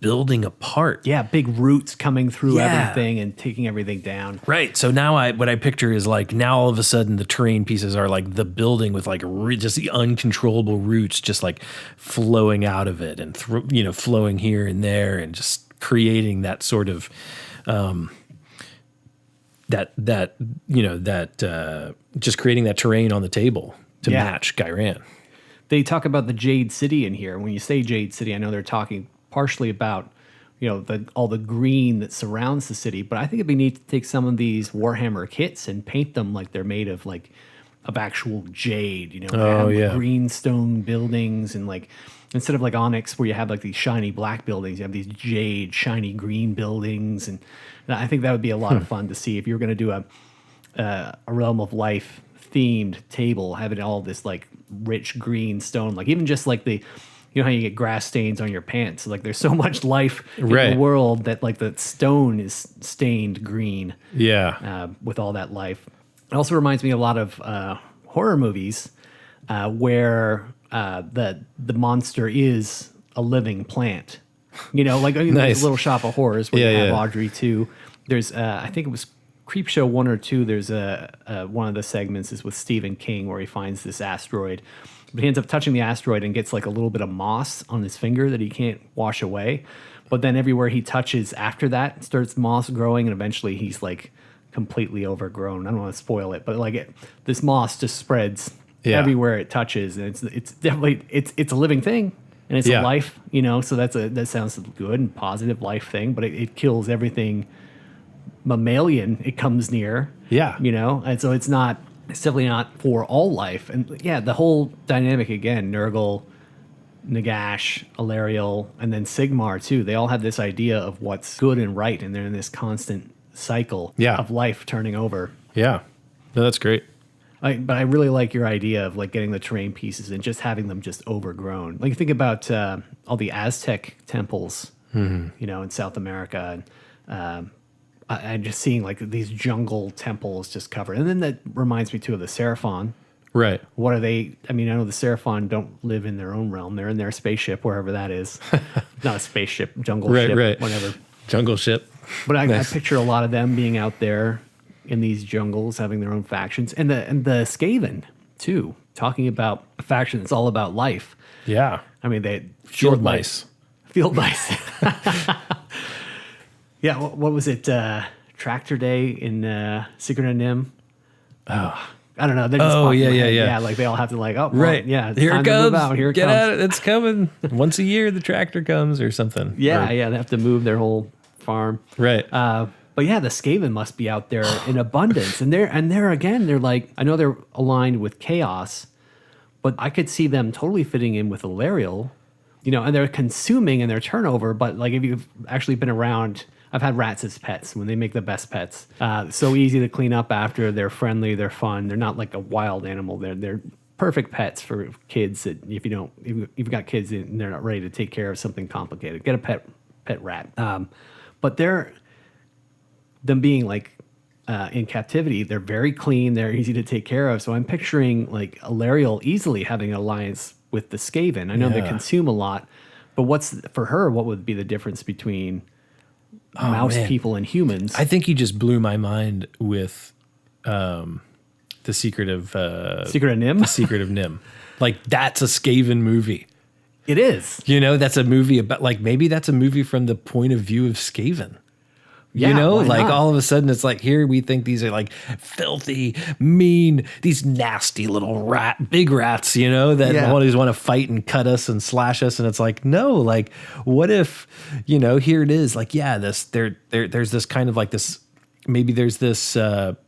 building apart. Yeah, big roots coming through everything and taking everything down. Right. So now what I picture is like now all of a sudden the terrain pieces are like the building with like just the uncontrollable roots just like flowing out of it and flowing here and there and just creating that sort of just creating that terrain on the table to match Ghyran. They talk about the Jade City in here. When you say Jade City, I know they're talking partially about all the green that surrounds the city, but I think it'd be neat to take some of these Warhammer kits and paint them like they're made of of actual jade. Green stone buildings, and like instead of like Onyx where you have like these shiny black buildings, you have these jade shiny green buildings, and I think that would be a lot of fun to see if you were going to do a Realm of Life themed table, having all this like rich green stone. Like even just like you know how you get grass stains on your pants. Like there's so much life in the world that like the stone is stained green. Yeah. With all that life. It also reminds me a lot of horror movies where the monster is a living plant. You know, like there's a Little Shop of Horrors where you have Audrey too. There's I think it was Creepshow 1 or 2. There's one of the segments is with Stephen King where he finds this asteroid. But he ends up touching the asteroid and gets like a little bit of moss on his finger that he can't wash away. But then everywhere he touches after that starts moss growing, and eventually he's like completely overgrown. I don't want to spoil it, but like this moss just spreads everywhere it touches, and it's definitely it's a living thing, and it's a life, you know. So that sounds good and positive life thing, but it kills everything mammalian it comes near. Yeah, you know, and so it's definitely not for all life. And the whole dynamic again, Nurgle, Nagash, Alariel, and then Sigmar too. They all have this idea of what's good and right, and they're in this constant cycle of life turning over. Yeah, no, that's great. But I really like your idea of like getting the terrain pieces and just having them just overgrown. Like think about all the Aztec temples, you know, in South America, and I'm just seeing like these jungle temples just covered. And then that reminds me too of the Seraphon. Right. What are they? I mean, I know the Seraphon don't live in their own realm. They're in their spaceship, wherever that is. Not a spaceship, jungle ship, whatever. Jungle ship. But I picture a lot of them being out there in these jungles, having their own factions. And the Skaven, too, talking about a faction that's all about life. Yeah. I mean, they... Field mice. Field mice. Yeah, what was it? Tractor Day in Secret of Nim? Oh, I don't know. They're just yeah. Like they all have to like, oh, well, right. Yeah, it's here time it comes. To move out. Here it Get comes. at it. It's coming. Once a year, the tractor comes or something. Yeah. They have to move their whole farm. Right. But yeah, the Skaven must be out there in abundance. And they're again, they're like, I know they're aligned with chaos, but I could see them totally fitting in with Alariel, you know, and they're consuming in their turnover. But like if you've actually been around, I've had rats as pets when they make the best pets. So easy to clean up after. They're friendly. They're fun. They're not like a wild animal. They're perfect pets for kids that if you've got kids and they're not ready to take care of something complicated, get a pet rat. But them being like in captivity, they're very clean. They're easy to take care of. So I'm picturing like Alariel easily having an alliance with the Skaven. I know they consume a lot, but what would be the difference between mouse people and humans? I think you just blew my mind with the Secret of Nim. The Secret of Nim. Like that's a Skaven movie. It is. You know, that's a movie about like maybe that's a movie from the point of view of Skaven. Yeah, you know, why like not? all of a sudden it's like here we think these are like filthy, mean, these nasty little big rats, you know, that always want to fight and cut us and slash us. And it's like, no, like what if, you know, here it is like, there's this kind of like this, maybe there's this,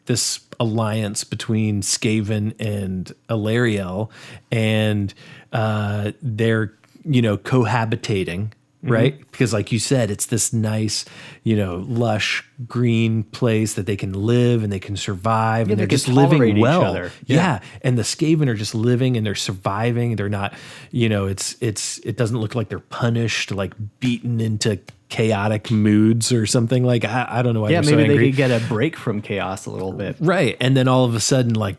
this alliance between Skaven and Alariel and they're, you know, cohabitating. Right? Because like you said, it's this nice, you know, lush green place that they can live and they can survive and they're just living well. Each other. Yeah. And the Skaven are just living and they're surviving. They're not, you know, it doesn't look like they're punished, like beaten into chaotic moods or something. Like, I don't know why they're so angry. Maybe they could get a break from chaos a little bit. Right. And then all of a sudden, like,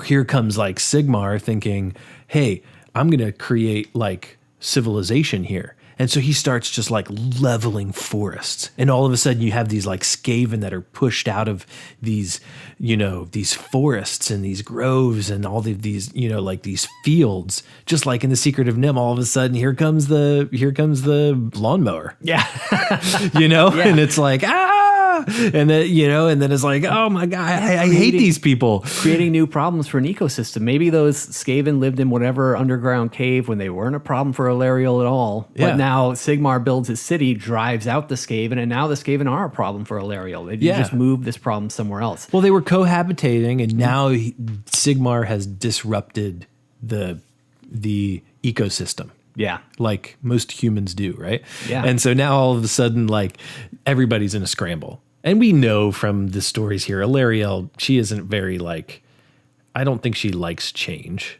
here comes like Sigmar thinking, hey, I'm going to create like civilization here. And so he starts just like leveling forests. And all of a sudden you have these like Skaven that are pushed out of these, you know, these forests and these groves and all of these, you know, like these fields, just like in the Secret of Nim, all of a sudden here comes the lawnmower. Yeah. You know, and it's like, and then, you know, and then it's like, oh my God, I hate these people. Creating new problems for an ecosystem. Maybe those Skaven lived in whatever underground cave when they weren't a problem for Alariel at all. But now Sigmar builds his city, drives out the Skaven, and now the Skaven are a problem for Alariel. They just move this problem somewhere else. Well, they were cohabitating, and now Sigmar has disrupted the ecosystem. Yeah. Like most humans do, right? Yeah. And so now all of a sudden, like everybody's in a scramble. And we know from the stories here, Alariel, she isn't very like, I don't think she likes change.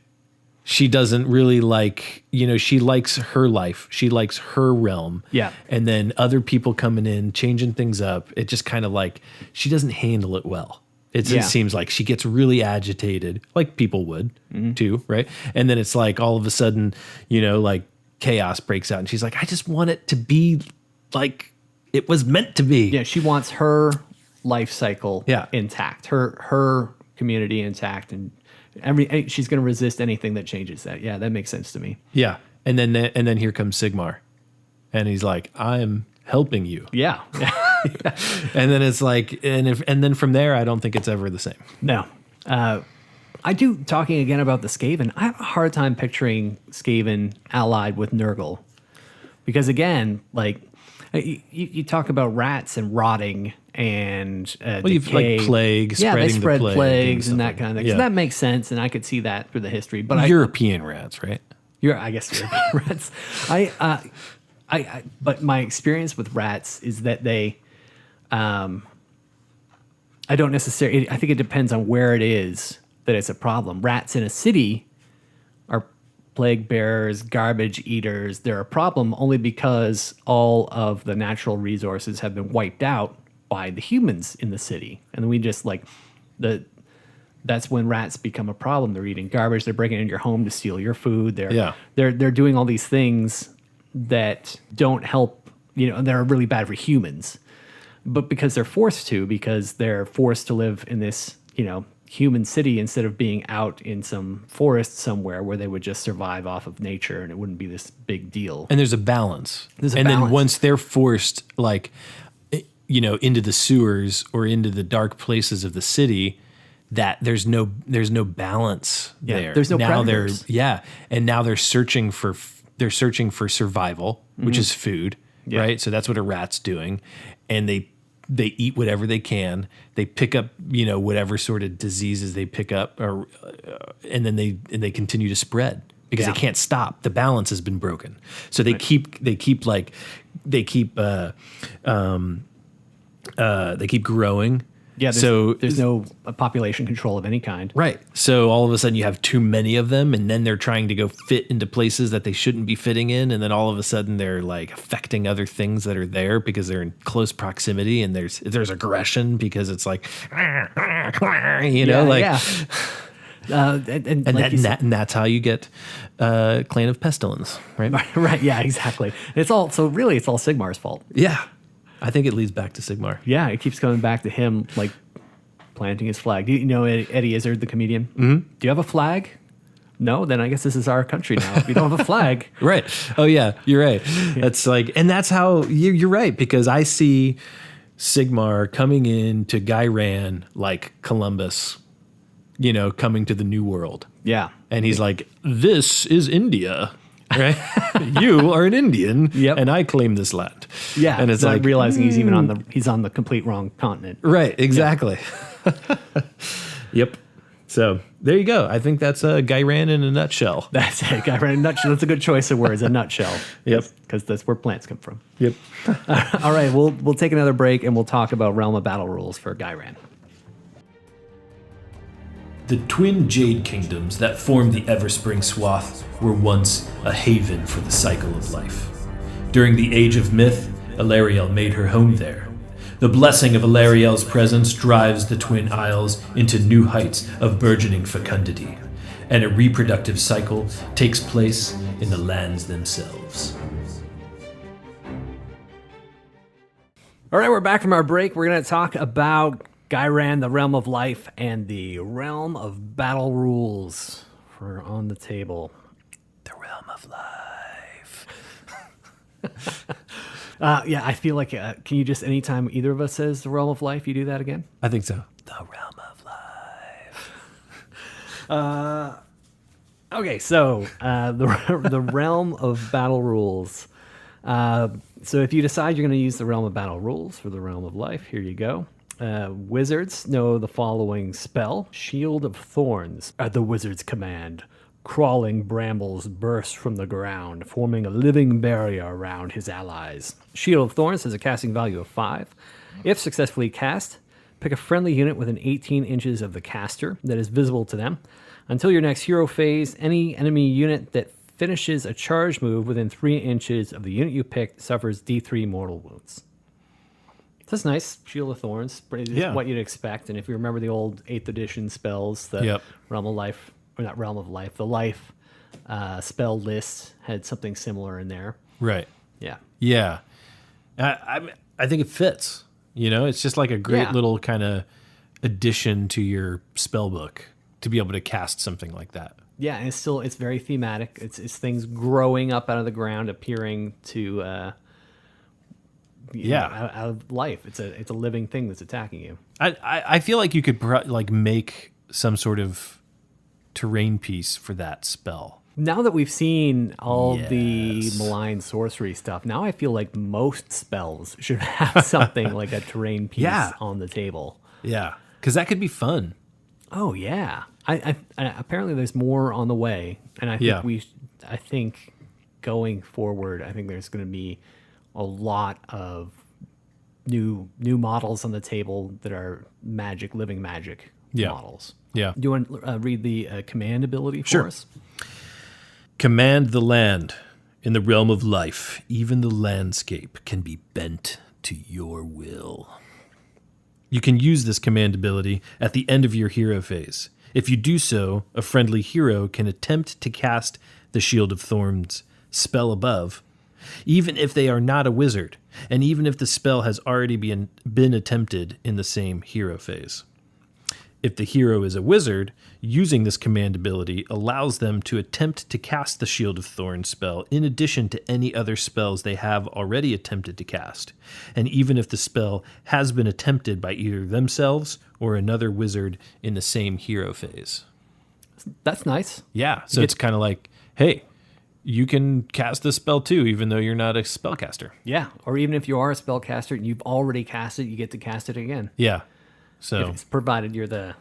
she doesn't really like, she likes her life. She likes her realm. Yeah. And then other people coming in, changing things up. It just kind of like, she doesn't handle it well. It seems like she gets really agitated, like people would too, right? And then it's like all of a sudden, like chaos breaks out and she's like, I just want it to be like it was meant to be. Yeah, she wants her life cycle Yeah. intact, her community intact, and she's going to resist anything that changes that. Yeah, that makes sense to me. Yeah. And then here comes Sigmar. And he's like, I'm helping you. Yeah. And then it's like, and then from there, I don't think it's ever the same. No. I do, talking again about the Skaven, I have a hard time picturing Skaven allied with Nurgle. Because again, like, you talk about rats and rotting and you've like plague, yeah, they spreading spread the plagues and stuff that kind of thing. Yeah. So that makes sense, and I could see that through the history. But European rats, right? I guess European rats. But my experience with rats is that they, I don't necessarily. I think it depends on where it is that it's a problem. Rats in a city are plague bearers, garbage eaters. They're a problem only because all of the natural resources have been wiped out by the humans in the city, and we just like that's when rats become a problem. They're eating garbage. They're breaking into your home to steal your food. They're doing all these things that don't help. They're really bad for humans, but because they're forced to live in this human city instead of being out in some forest somewhere where they would just survive off of nature and it wouldn't be this big deal. And there's a balance. There's a and balance. Then once they're forced, like, into the sewers or into the dark places of the city, that there's no balance there. There's no now predators. And now they're searching for survival, which is food, right? So that's what a rat's doing, and they eat whatever they can. They pick up whatever sort of diseases they pick up, and then they continue to spread because they can't stop. The balance has been broken, so they keep growing. Yeah, there's no population control of any kind. Right. So all of a sudden you have too many of them, and then they're trying to go fit into places that they shouldn't be fitting in, and then all of a sudden they're like affecting other things that are there because they're in close proximity, and there's aggression because it's like, and that's how you get Clan of Pestilence, right? Right. Yeah. Exactly. It's all Sigmar's fault. Yeah. I think it leads back to Sigmar. Yeah, it keeps coming back to him, like planting his flag. Do you know Eddie Izzard, the comedian? Mm-hmm. Do you have a flag? No, then I guess this is our country now. If you don't have a flag, right? Oh yeah, you're right. Yeah. That's like, and that's how you're right, because I see Sigmar coming in to Ghyran like Columbus, coming to the New World. Yeah, and he's like, "This is India." Right, you are an Indian, and I claim this land. Yeah, and it's like realizing he's on the complete wrong continent. Right, exactly. Yeah. Yep. So there you go. I think that's Ghyran in a nutshell. That's it, Ghyran in a nutshell. That's a good choice of words, a nutshell. Yep, because that's where plants come from. Yep. All right, we'll take another break and we'll talk about Realm of Battle rules for Ghyran. The twin Jade Kingdoms that formed the Everspring Swath were once a haven for the cycle of life. During the Age of Myth, Alarielle made her home there. The blessing of Alarielle's presence drives the Twin Isles into new heights of burgeoning fecundity, and a reproductive cycle takes place in the lands themselves. All right, we're back from our break. We're going to talk about Ghyran, the Realm of Life, and the Realm of Battle rules for on the table. The Realm of Life. Yeah, I feel like, can you just, anytime either of us says the Realm of Life, you do that again? I think so. The Realm of Life. Okay, so the Realm of Battle rules. So if you decide you're going to use the Realm of Battle rules for the Realm of Life, here you go. Wizards know the following spell. Shield of Thorns at the wizard's command. Crawling brambles burst from the ground, forming a living barrier around his allies. Shield of Thorns has a casting value of 5. If successfully cast, Pick a friendly unit within 18 inches of the caster that is visible to them. Until your next hero phase, any enemy unit that finishes a charge move within 3 inches of the unit you picked suffers D3 mortal wounds. That's nice. Shield of Thorns, what you'd expect. And if you remember the old 8th edition spells, the Realm of Life, or not Realm of Life, the Life spell list had something similar in there. Right. Yeah. Yeah. I think it fits. It's just like a great little kind of addition to your spell book to be able to cast something like that. Yeah, and it's very thematic. It's things growing up out of the ground, appearing to out of life. It's a living thing that's attacking you. I feel like you could make some sort of terrain piece for that spell. Now that we've seen all the malign sorcery stuff, now I feel like most spells should have something like a terrain piece on the table. Yeah, because that could be fun. Oh yeah, I apparently there's more on the way, and I think I think going forward, I think there's going to be a lot of new models on the table that are living magic models. Yeah. Do you want to read the command ability for us? Command the land. In the realm of life, even the landscape can be bent to your will. You can use this command ability at the end of your hero phase. If you do so, a friendly hero can attempt to cast the Shield of Thorns spell above, even if they are not a wizard, and even if the spell has already been attempted in the same hero phase. If the hero is a wizard, using this command ability allows them to attempt to cast the Shield of Thorns spell in addition to any other spells they have already attempted to cast, and even if the spell has been attempted by either themselves or another wizard in the same hero phase. That's nice. Yeah, so it's kind of like, hey, you can cast this spell too, even though you're not a spellcaster. Yeah, or even if you are a spellcaster and you've already cast it, you get to cast it again. Yeah. So, if it's provided you're the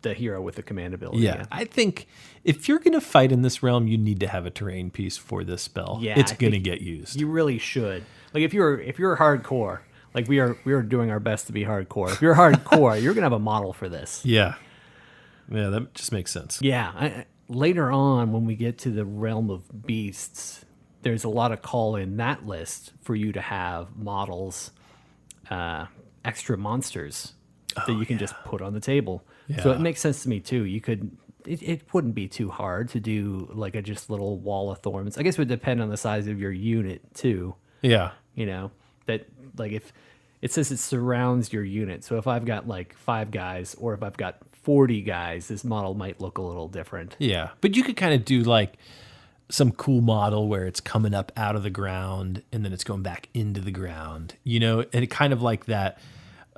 hero with the command ability. Yeah, I think if you're going to fight in this realm, you need to have a terrain piece for this spell. Yeah, it's going to get used. You really should. Like if you're hardcore, like we are doing our best to be hardcore. If you're hardcore, you're going to have a model for this. Yeah, that just makes sense. Yeah, later on when we get to the realm of beasts, there's a lot of call in that list for you to have models. Extra monsters that you can just put on the table. Yeah. So it makes sense to me too. You could, it wouldn't be too hard to do like a just little wall of thorns. I guess it would depend on the size of your unit too. Yeah. That like if it says it surrounds your unit. So if I've got like 5 guys or if I've got 40 guys, this model might look a little different. Yeah. But you could kind of do like some cool model where it's coming up out of the ground and then it's going back into the ground, and it kind of like that,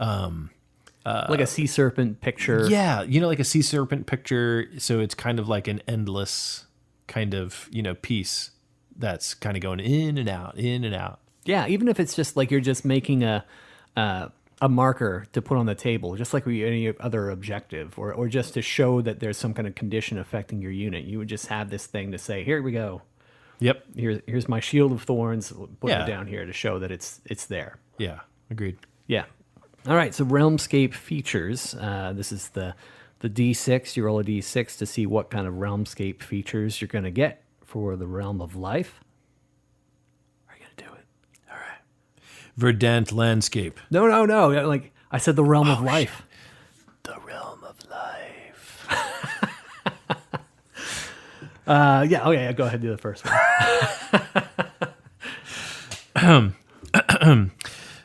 like a sea serpent picture. Yeah. Like a sea serpent picture. So it's kind of like an endless kind of, piece that's kind of going in and out, in and out. Yeah. Even if it's just like, you're just making a marker to put on the table, just like any other objective, or just to show that there's some kind of condition affecting your unit. You would just have this thing to say, here we go. Yep. Here's my Shield of Thorns. Put it down here to show that it's there. Yeah. Agreed. Yeah. All right. So Realmscape features. This is the D6. You roll a D6 to see what kind of Realmscape features you're going to get for the Realm of Life. Are you going to do it? All right. Verdant landscape. No. Like I said, the Realm of Life. The Realm of Life. Yeah. Oh, yeah. Go ahead and do the first one.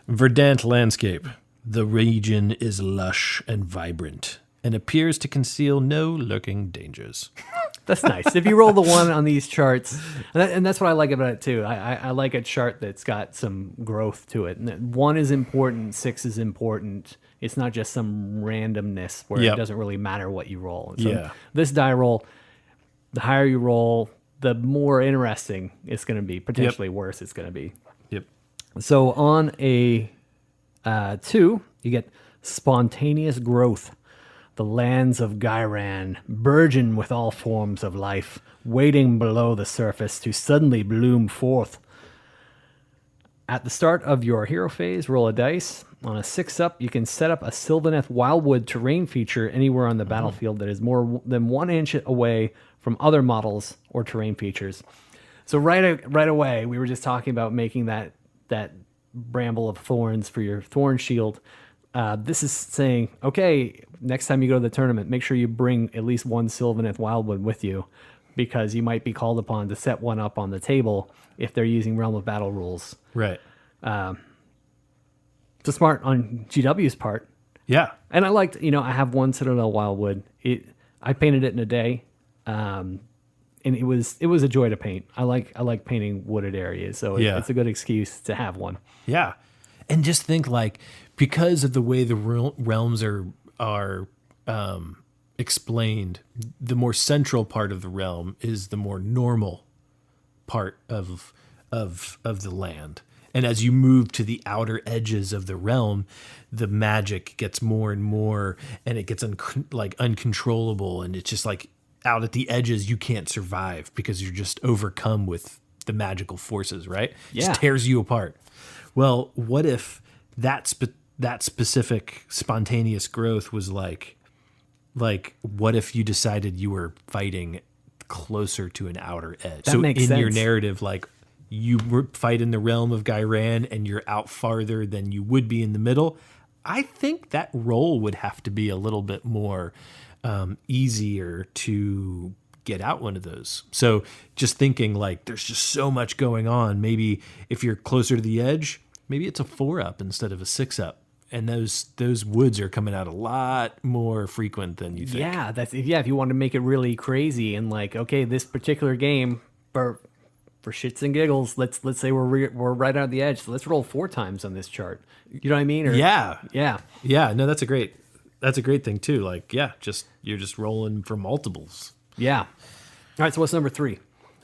Verdant landscape. The region is lush and vibrant and appears to conceal no lurking dangers. That's nice. If you roll the 1 on these charts, and that's what I like about it too. I like a chart that's got some growth to it. And 1 is important, 6 is important. It's not just some randomness where it doesn't really matter what you roll. So this die roll, the higher you roll, the more interesting it's going to be. Potentially worse it's going to be. Yep. So on a 2, you get spontaneous growth. The lands of Ghyran burgeon with all forms of life, waiting below the surface to suddenly bloom forth. At the start of your hero phase, roll a dice. On a 6-up, you can set up a Sylvaneth Wildwood terrain feature anywhere on the battlefield that is more than 1 inch away from other models or terrain features. So right away, we were just talking about making that bramble of thorns for your thorn shield. This is saying, okay, next time you go to the tournament, make sure you bring at least 1 Sylvaneth Wildwood with you, because you might be called upon to set one up on the table if they're using Realm of Battle rules. Right. So smart on GW's part. Yeah. And I liked, I have 1 Citadel Wildwood. I painted it in a day, and it was a joy to paint. I like painting wooded areas, so it's a good excuse to have one. Yeah. And just think, like, because of the way the realms are explained, the more central part of the realm is the more normal part of the land. And as you move to the outer edges of the realm, the magic gets more and more, and it gets uncontrollable, and it's just like out at the edges you can't survive because you're just overcome with the magical forces, right? Yeah. Just tears you apart. Well, what if that specific spontaneous growth was like what if you decided you were fighting closer to an outer edge? That makes sense. Your narrative, like, you were fighting the realm of Ghyran and you're out farther than you would be in the middle. I think that roll would have to be a little bit more easier to get out one of those. So just thinking, like, there's just so much going on. Maybe if you're closer to the edge, maybe it's a 4-up instead of a 6-up. And those woods are coming out a lot more frequent than you think. Yeah, if you want to make it really crazy and like, okay, this particular game for shits and giggles, let's say we're right out of the edge, so let's roll 4 times on this chart. You know what I mean? Yeah. No, that's a great thing too. Like, you're just rolling for multiples. Yeah. All right. So what's number 3?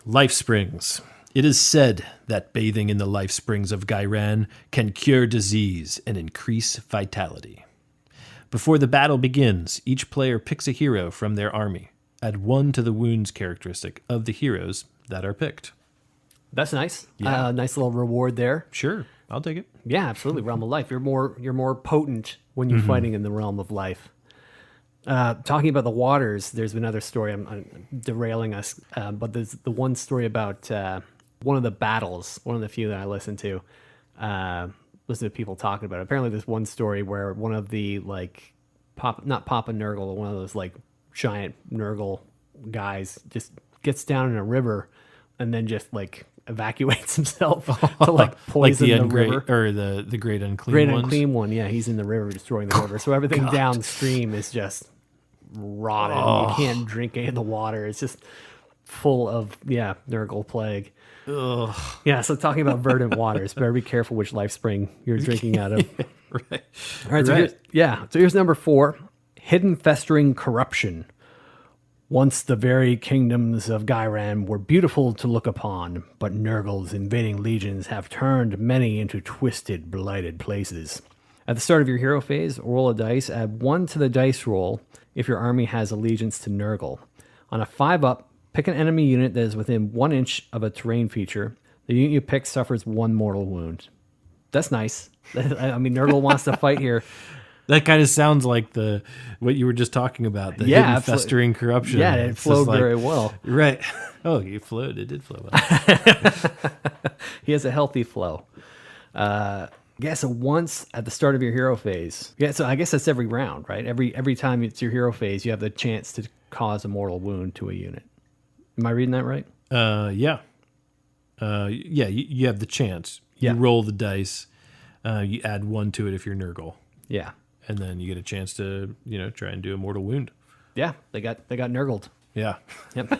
Life springs. It is said that bathing in the life springs of Ghyran can cure disease and increase vitality. Before the battle begins, each player picks a hero from their army. Add 1 to the wounds characteristic of the heroes that are picked. That's nice. Yeah. Nice little reward there. Sure, I'll take it. Yeah, absolutely. Realm of life. You're more potent when you're fighting in the realm of life. Talking about the waters, there's another story. I'm derailing us, but there's the one story about one of the battles, one of the few that I listened to. Listen to people talking about it. Apparently, there's one story where one of the not Papa Nurgle, but one of those like giant Nurgle guys just gets down in a river and then just like evacuates himself to like poison like the river. Or the great unclean ones. Unclean one, yeah, he's in the river destroying the river. So everything downstream is just rotted. You can't drink any of the water. It's just full of Nurgle plague. Ugh. Yeah, so talking about verdant waters, better be careful which life spring you're drinking out of. Right. All right, so here's number 4. Hidden festering corruption. Once the very kingdoms of Ghyran were beautiful to look upon, but Nurgle's invading legions have turned many into twisted, blighted places. At the start of your hero phase, roll a dice, add 1 to the dice roll if your army has allegiance to Nurgle. On a 5-up, pick an enemy unit that is within 1 inch of a terrain feature. The unit you pick suffers 1 mortal wound. That's nice. I mean, Nurgle wants to fight here. That kind of sounds like what you were just talking about, the hidden festering corruption. Yeah, it flowed very well. Right. Oh, it did flow well. He has a healthy flow. So once at the start of your hero phase. Yeah, so I guess that's every round, right? Every time it's your hero phase, you have the chance to cause a mortal wound to a unit. Am I reading that right? Yeah. You have the chance. You Yeah. roll the dice. You add 1 to it if you're Nurgle. Yeah. And then you get a chance to, try and do a mortal wound. Yeah, they got Nurgled. Yeah. Yep. All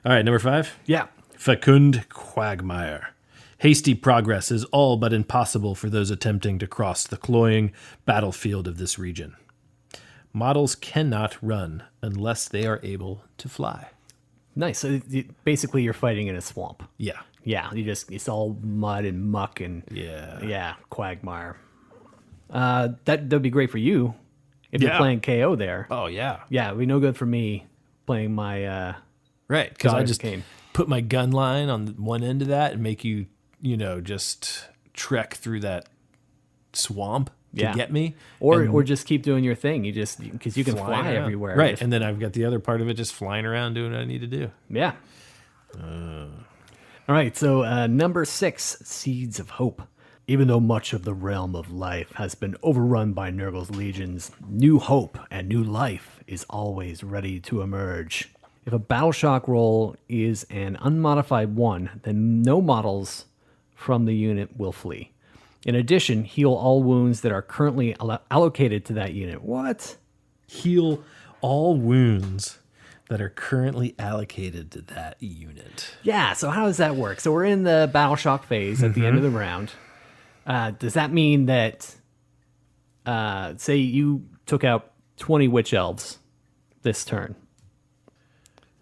right, number 5. Yeah. Fecund Quagmire. Hasty progress is all but impossible for those attempting to cross the cloying battlefield of this region. Models cannot run unless they are able to fly. Nice. So basically you're fighting in a swamp. Yeah. Yeah, it's all mud and muck and quagmire. That'd be great for you if you're playing KO there. Oh, yeah. Yeah, it'd be no good for me playing my right, because I Daughter's just Cane. put my gun line on one end of that and make you just trek through that swamp to Yeah. get me. Or just keep doing your thing. You just because you can fly around. everywhere. Right. And then I've got the other part of it just flying around doing what I need to do. Yeah. All right. So number 6, Seeds of Hope. Even though much of the realm of life has been overrun by Nurgle's legions, new hope and new life is always ready to emerge. If a battle shock roll is an unmodified 1, then no models from the unit will flee. In addition, heal all wounds that are currently allocated to that unit. What? Heal all wounds that are currently allocated to that unit. Yeah, so how does that work? So we're in the battle shock phase at the end of the round. Does that mean that, say you took out 20 witch elves this turn,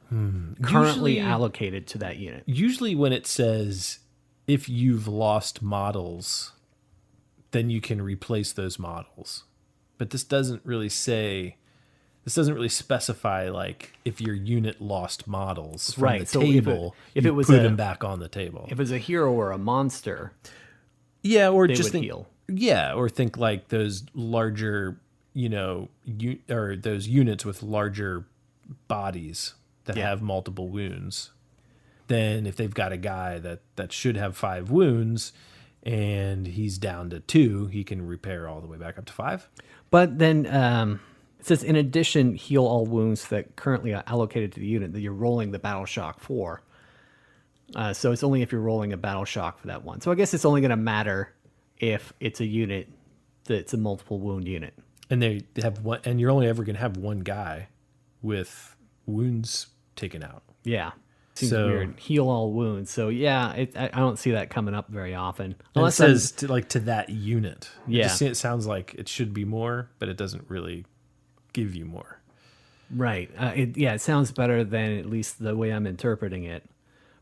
currently Usually- allocated to that unit? Usually when it says if you've lost models, then you can replace those models. But this doesn't really specify like if your unit lost models from Right, the so if table, it you was put a- them back on the table. If it's a hero or a monster, Yeah, or they just would think, heal. Yeah, or think like those larger, or those units with larger bodies that Yeah. have multiple wounds. Then if they've got a guy that should have 5 wounds and he's down to 2, he can repair all the way back up to 5. But then it says, in addition, heal all wounds that currently are allocated to the unit that you're rolling the battle shock for. So it's only if you're rolling a battle shock for that one. So I guess it's only going to matter if it's a unit that's a multiple wound unit. And they have one, and you're only ever going to have one guy with wounds taken out. Yeah. Seems So- weird. Heal all wounds. So yeah, I don't see that coming up very often. And it Unless I'm- says to that unit. Yeah. It sounds like it should be more, but it doesn't really give you more. Right. It sounds better than at least the way I'm interpreting it.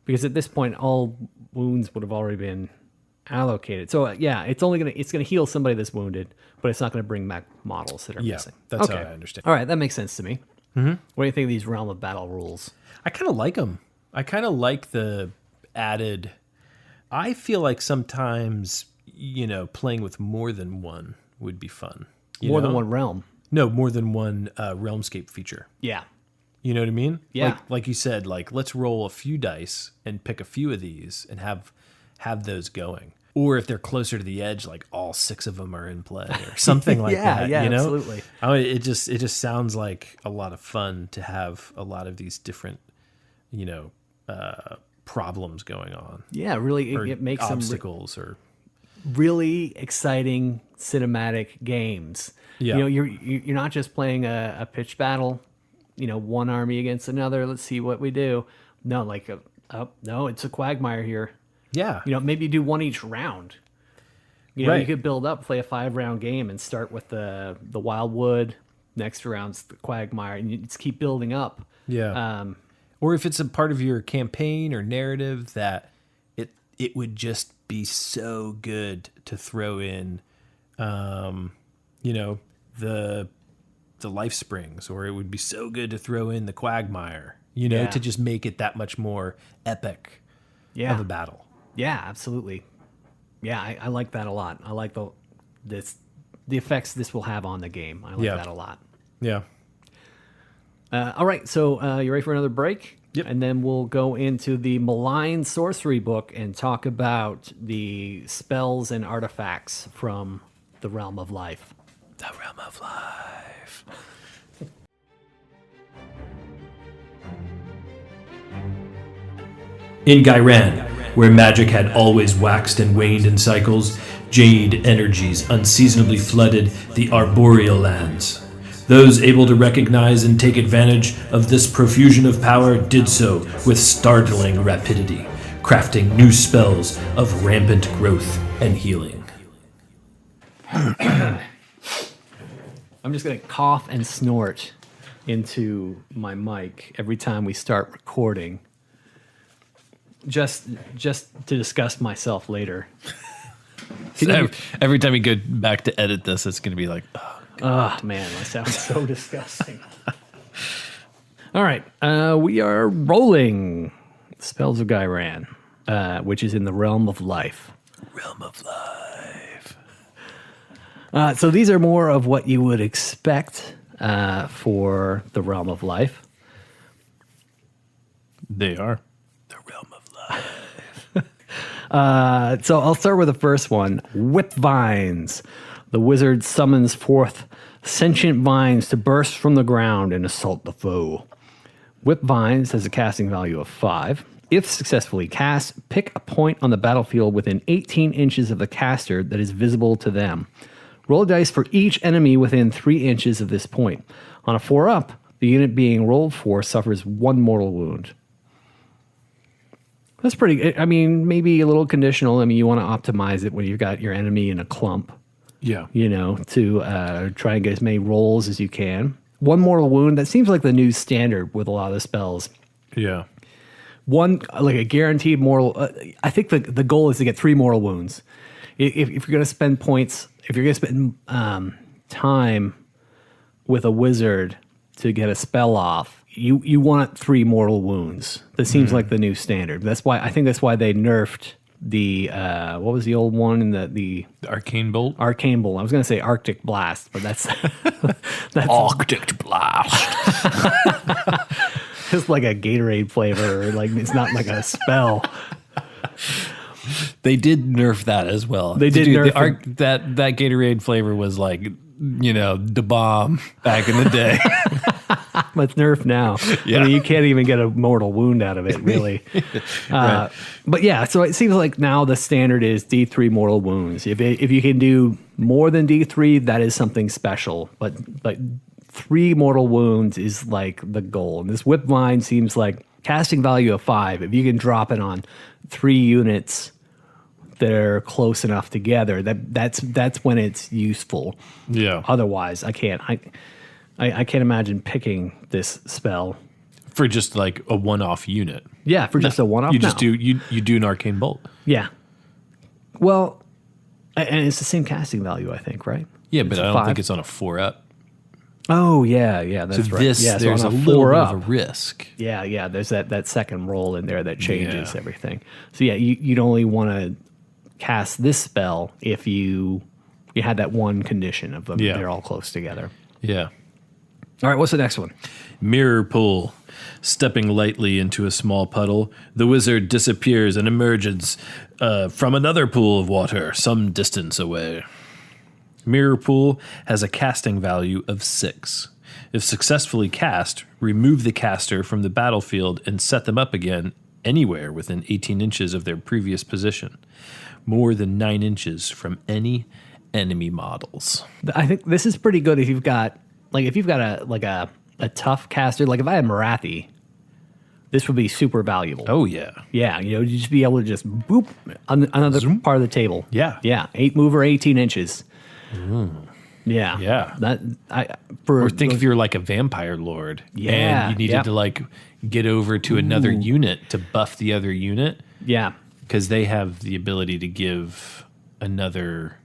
Because at this point, all wounds would have already been allocated. So yeah, it's gonna heal somebody that's wounded, but it's not gonna bring back models that are Yeah, missing. that's how I understand. All right, that makes sense to me. Mm-hmm. What do you think of these Realm of Battle rules? I kind of like them. I kind of like the added. I feel like sometimes, playing with more than one would be fun. More than one realm. No, more than one Realmscape feature. Yeah. You know what I mean? Yeah. Like you said, like let's roll a few dice and pick a few of these and have those going. Or if they're closer to the edge, like all 6 of them are in play or something like that. Yeah, you know? absolutely. It just sounds like a lot of fun to have a lot of these different, problems going on. Yeah, really, Or it makes some obstacles or really exciting cinematic games. Yeah. You're not just playing a pitched battle, one army against another. Let's see what we do. No, no, it's a quagmire here. yeah. Maybe you do one each round. You Right. could build up, play a 5-round game, and start with the wildwood. Next round's the quagmire, and you just keep building up. Yeah. Or if it's a part of your campaign or narrative that it would just be so good to throw in, the life springs, or it would be so good to throw in the quagmire, Yeah. to just make it that much more epic Yeah, of a battle. yeah, absolutely. Yeah, I like that a lot. I like the effects this will have on the game. I like Yeah. that a lot. Yeah. All right, so you ready for another break? Yep. And then we'll go into the Malign Sorcery book and talk about the spells and artifacts from the Realm of Life. The realm of life. In Ghyran, where magic had always waxed and waned in cycles, jade energies unseasonably flooded the arboreal lands. Those able to recognize and take advantage of this profusion of power did so with startling rapidity, crafting new spells of rampant growth and healing. I'm just going to cough and snort into my mic every time we start recording, just to discuss myself later. Every time you go back to edit this, it's going to be like, Oh, man, that sounds so disgusting. All right, we are rolling Spells of Ghyran. which is in the realm of life. Realm of life. So these are more of what you would expect for the realm of life. They are. The realm of life. So I'll start with the first one. Whip vines. The wizard summons forth sentient vines to burst from the ground and assault the foe. Whip vines has a casting value of 5. If successfully cast, pick a point on the battlefield within 18 inches of the caster that is visible to them. Roll a dice for each enemy within 3 inches of this point. On a 4-up, the unit being rolled for suffers 1 mortal wound. That's pretty, I mean, maybe a little conditional. I mean, you want to optimize it when you've got your enemy in a clump, Yeah. you know, to try and get as many rolls as you can. 1 mortal wound, that seems like the new standard with a lot of the spells. Yeah. One, like a guaranteed mortal, I think the goal is to get 3 mortal wounds. If you're going to spend points, if you're going to spend time with a wizard to get a spell off, you want 3 mortal wounds. That seems like the new standard. That's why, I think that's why they nerfed the, what was the old one in the Arcane Bolt? Arcane Bolt. I was going to say Arctic Blast, but that's Arctic Blast. just like a Gatorade flavor. Like it's not like a spell. They did nerf that as well. They did nerf that Gatorade flavor was like, you know, the bomb back in the day. But it's nerfed now. Yeah. I mean, you can't even get a mortal wound out of it, really. Right. But yeah, so it seems like now the standard is D3 mortal wounds. If you can do more than D3, that is something special. But 3 mortal wounds is like the goal. And this whip vine seems like casting value of 5. If you can drop it on 3 units that are close enough together, that's when it's useful. Yeah. Otherwise, I can't imagine picking this spell. For just like a one-off unit. Yeah, for just a one-off. You just do you do an Arcane Bolt. Yeah. Well, and it's the same casting value, I think, right? Yeah, but It's I a don't 5. think it's on a 4-up. Oh yeah, that's So right. this Yeah, so there's on a little bit 4-up, of a risk. Yeah, there's that second roll in there that changes Yeah. everything. So yeah, you'd only want to cast this spell if you had that one condition of them. Yeah. They're all close together. Yeah. All right, what's the next one? Mirror Pool. Stepping lightly into a small puddle, the wizard disappears and emerges from another pool of water some distance away. Mirror Pool has a casting value of 6. If successfully cast, remove the caster from the battlefield and set them up again anywhere within 18 inches of their previous position, more than 9 inches from any enemy models. I think this is pretty good if you've got a tough caster. Like if I had Marathi, this would be super valuable. Oh, yeah. Yeah, you'd just be able to just boop on another part of the table. Yeah. Yeah, 8 mover, 18 inches. Yeah. Yeah. Or think if you're like a vampire lord and you needed to like get over to another unit to buff the other unit. Yeah. Because they have the ability to give another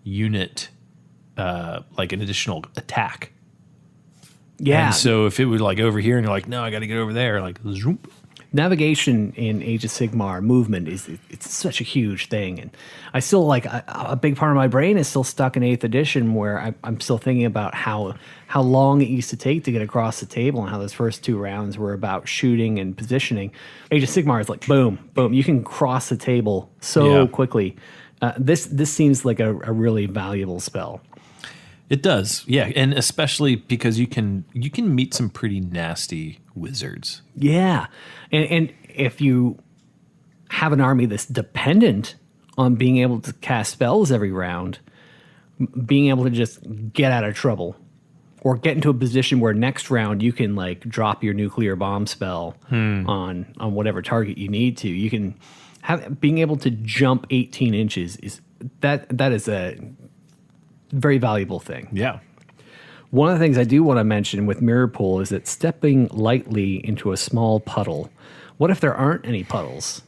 unit like an additional attack. Yeah. And so if it was like over here and you're like, no, I got to get over there, like zoom. Navigation in Age of Sigmar movement it's such a huge thing, and I still like a big part of my brain is still stuck in 8th edition where I'm still thinking about how long it used to take to get across the table and how those first 2 rounds were about shooting and positioning. Age of Sigmar is like boom, boom, you can cross the table so quickly. This seems like a really valuable spell. It does, yeah, and especially because you can meet some pretty nasty wizards. Yeah, and if you have an army that's dependent on being able to cast spells every round, being able to just get out of trouble or get into a position where next round you can like drop your nuclear bomb spell on whatever target you need to. You can have being able to jump 18 inches is that is a very valuable thing. Yeah. One of the things I do want to mention with Mirror Pool is that stepping lightly into a small puddle. What if there aren't any puddles?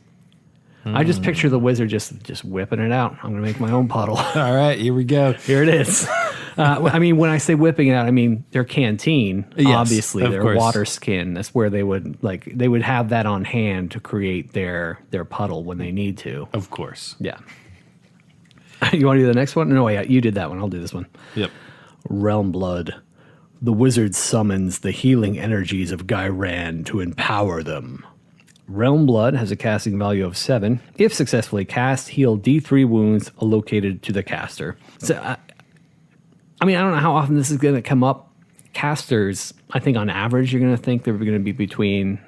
I just picture the wizard just whipping it out. I'm going to make my own puddle. All right, here we go. Here it is. I mean, when I say whipping it out, I mean their canteen. Yes, obviously, of their course. water skin. That's where they would have that on hand to create their puddle when they need to. Of course. Yeah. You want to do the next one? No, yeah, you did that one. I'll do this one. Yep. Realm Blood. The wizard summons the healing energies of Ghyran to empower them. Realm Blood has a casting value of 7. If successfully cast, heal D3 wounds allocated to the caster. So, I mean, I don't know how often this is going to come up. Casters, I think on average, you're going to think they're going to be between,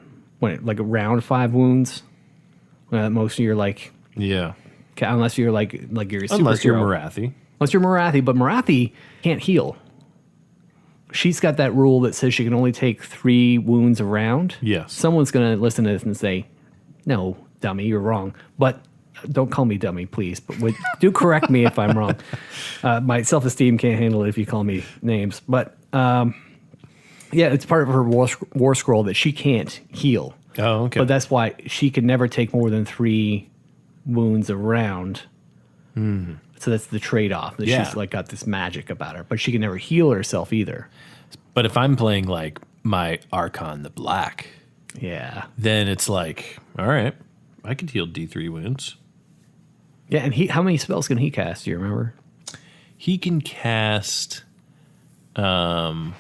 around 5 wounds. Most of your, Yeah. unless you're like you're a superhero. Unless you're Marathi. Unless you're Marathi, but Marathi can't heal. She's got that rule that says she can only take 3 wounds a round. Yes. Someone's going to listen to this and say, no, dummy, you're wrong. But don't call me dummy, please. But do correct me if I'm wrong. My self-esteem can't handle it if you call me names. But, yeah, it's part of her war scroll that she can't heal. Oh, okay. But that's why she can never take more than 3 wounds a round. So that's the trade-off. That Yeah. She's got this magic about her. But she can never heal herself either. But if I'm playing my Archon the Black, Yeah. then it's all right, I could heal D3 wounds. Yeah, and how many spells can he cast? Do you remember? He can cast. Oh,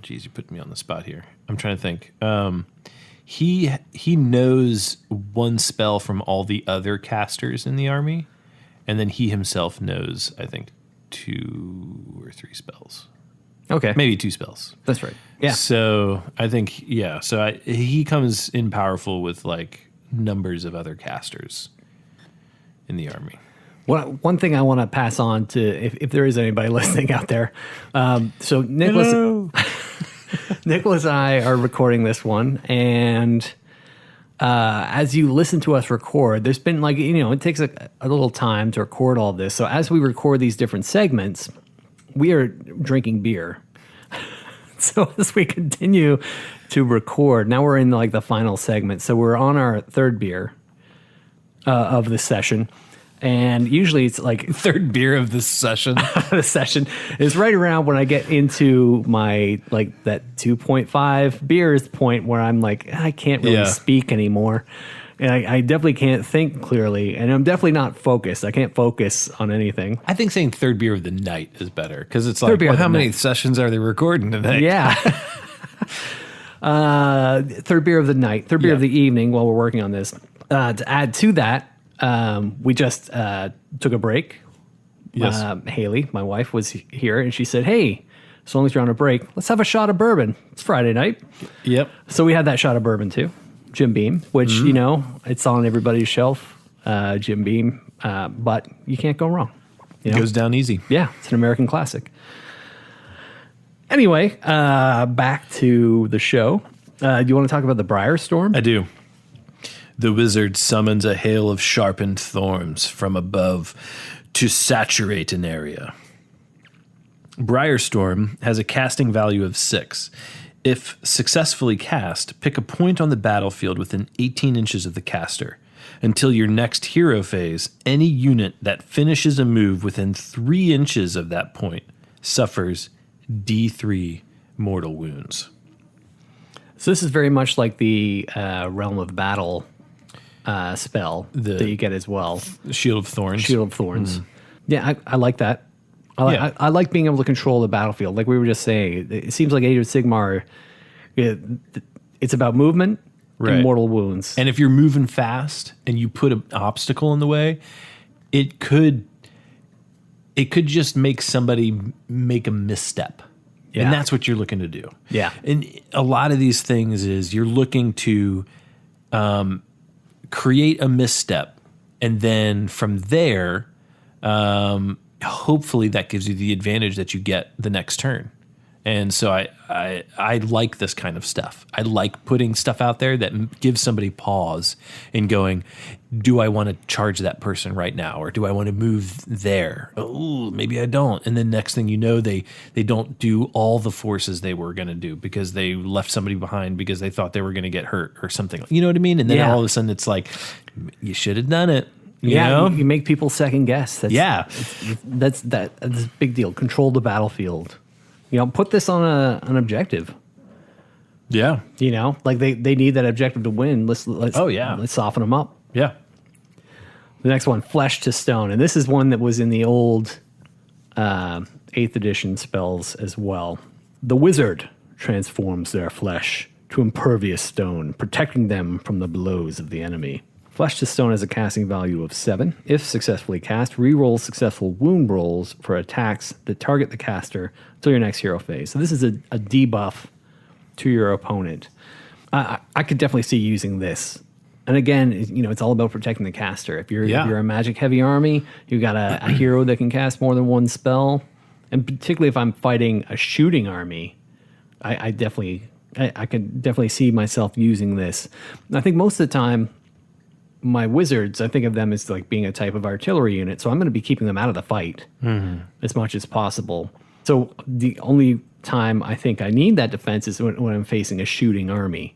geez, you put me on the spot here. I'm trying to think. He knows one spell from all the other casters in the army, and then he himself knows, I think, 2 or 3 spells. Okay. Maybe 2 spells. That's right. Yeah. So I think, yeah. So he comes in powerful with numbers of other casters in the army. One thing I want to pass on to, if there is anybody listening out there. So Nicholas and I are recording this one, and as you listen to us record, there's been it takes a little time to record all this. So as we record these different segments, we are drinking beer. So as we continue to record, now we're in the final segment. So we're on our 3rd beer of the session. And usually it's 3rd beer of this session. the session is right around when I get into my that 2.5 beers point where I'm I can't really speak anymore. And I definitely can't think clearly, and I'm definitely not focused. I can't focus on anything. I think saying 3rd beer of the night is better because it's Third beer of how the many night. sessions are they recording today? Yeah. 3rd beer of the night, 3rd beer of the evening while we're working on this. To add to that, we just took a break. Yes. Haley, my wife, was here, and she said, hey, as long as you're on a break, let's have a shot of bourbon. It's Friday night. Yep. So we had that shot of bourbon too. Jim Beam, which, it's on everybody's shelf, Jim Beam, but you can't go wrong. It goes down easy. Yeah, it's an American classic. Anyway, back to the show. Do you want to talk about the Briar Storm? I do. The wizard summons a hail of sharpened thorns from above to saturate an area. Briarstorm has a casting value of 6. If successfully cast, pick a point on the battlefield within 18 inches of the caster. Until your next hero phase, any unit that finishes a move within 3 inches of that point suffers D3 mortal wounds. So this is very much like the Realm of Battle spell that you get as well. Shield of Thorns. Shield of Thorns. Yeah, I like that. I like being able to control the battlefield. Like we were just saying, it seems like Age of Sigmar, it's about movement and mortal wounds. And if you're moving fast and you put an obstacle in the way, it could just make somebody make a misstep. Yeah. And that's what you're looking to do. Yeah. And a lot of these things is you're looking to create a misstep. And then from there, hopefully that gives you the advantage that you get the next turn. And so I like this kind of stuff. I like putting stuff out there that gives somebody pause and going, do I want to charge that person right now? Or do I want to move there? Oh, maybe I don't. And then next thing you know, they don't do all the forces they were going to do because they left somebody behind because they thought they were going to get hurt or something. You know what I mean? And then all of a sudden it's like, you should have done it. You know? You make people second guess. That's, That's a big deal. Control the battlefield. Put this on an objective. Yeah. Like they need that objective to win. Let's soften them up. Yeah. The next one, Flesh to Stone. And this is one that was in the old 8th edition spells as well. The wizard transforms their flesh to impervious stone, protecting them from the blows of the enemy. Flesh to Stone has a casting value of 7. If successfully cast, reroll successful wound rolls for attacks that target the caster until your next hero phase. So this is a debuff to your opponent. I could definitely see using this. And again, it's all about protecting the caster. If you're a magic heavy army, you've got a hero that can cast more than one spell. And particularly if I'm fighting a shooting army, I could definitely see myself using this. And I think most of the time, my wizards, I think of them as like being a type of artillery unit. So I'm going to be keeping them out of the fight as much as possible. So the only time I think I need that defense is when I'm facing a shooting army.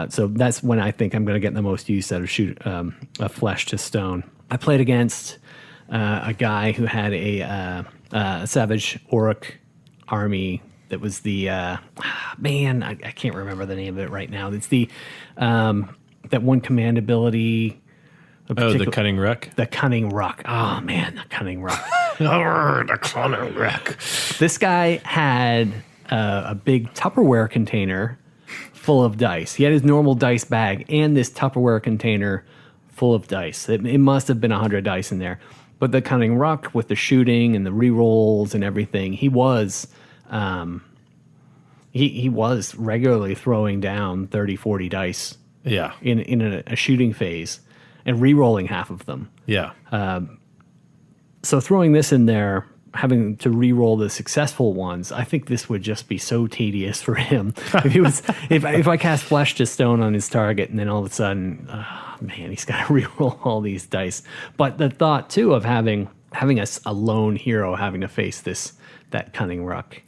So that's when I think I'm going to get the most use out of a Flesh to Stone. I played against a guy who had a Savage Orc army that was the I can't remember the name of it right now. It's the that one command ability. The Cunning Ruck? The Cunning Ruck. Oh, man, the Cunning Ruck. The Cunning Ruck. This guy had a big Tupperware container full of dice. He had his normal dice bag and this Tupperware container full of dice. It must have been 100 dice in there. But the Cunning Ruck, with the shooting and the rerolls and everything, he was regularly throwing down 30, 40 dice in a shooting phase. And re-rolling half of them. Yeah. So throwing this in there, having to re-roll the successful ones, I think this would just be so tedious for him. If I cast Flesh to Stone on his target, and then all of a sudden, he's got to re-roll all these dice. But the thought too of having a lone hero having to face that Cunning Ruck.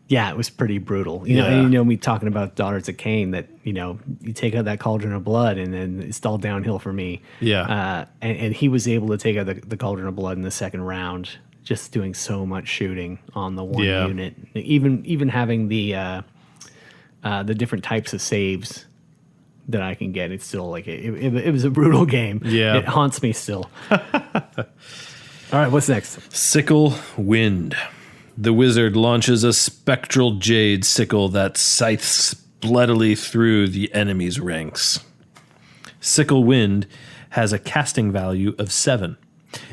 Yeah, it was pretty brutal. You know, me talking about Daughters of Cain, that, you take out that Cauldron of Blood and then it's all downhill for me. Yeah. And he was able to take out the Cauldron of Blood in the second round, just doing so much shooting on the one unit. Even having the different types of saves that I can get, it's still like it was a brutal game. Yeah. It haunts me still. All right, what's next? Sickle Wind. The wizard launches a spectral jade sickle that scythes bloodily through the enemy's ranks. Sickle Wind has a casting value of 7.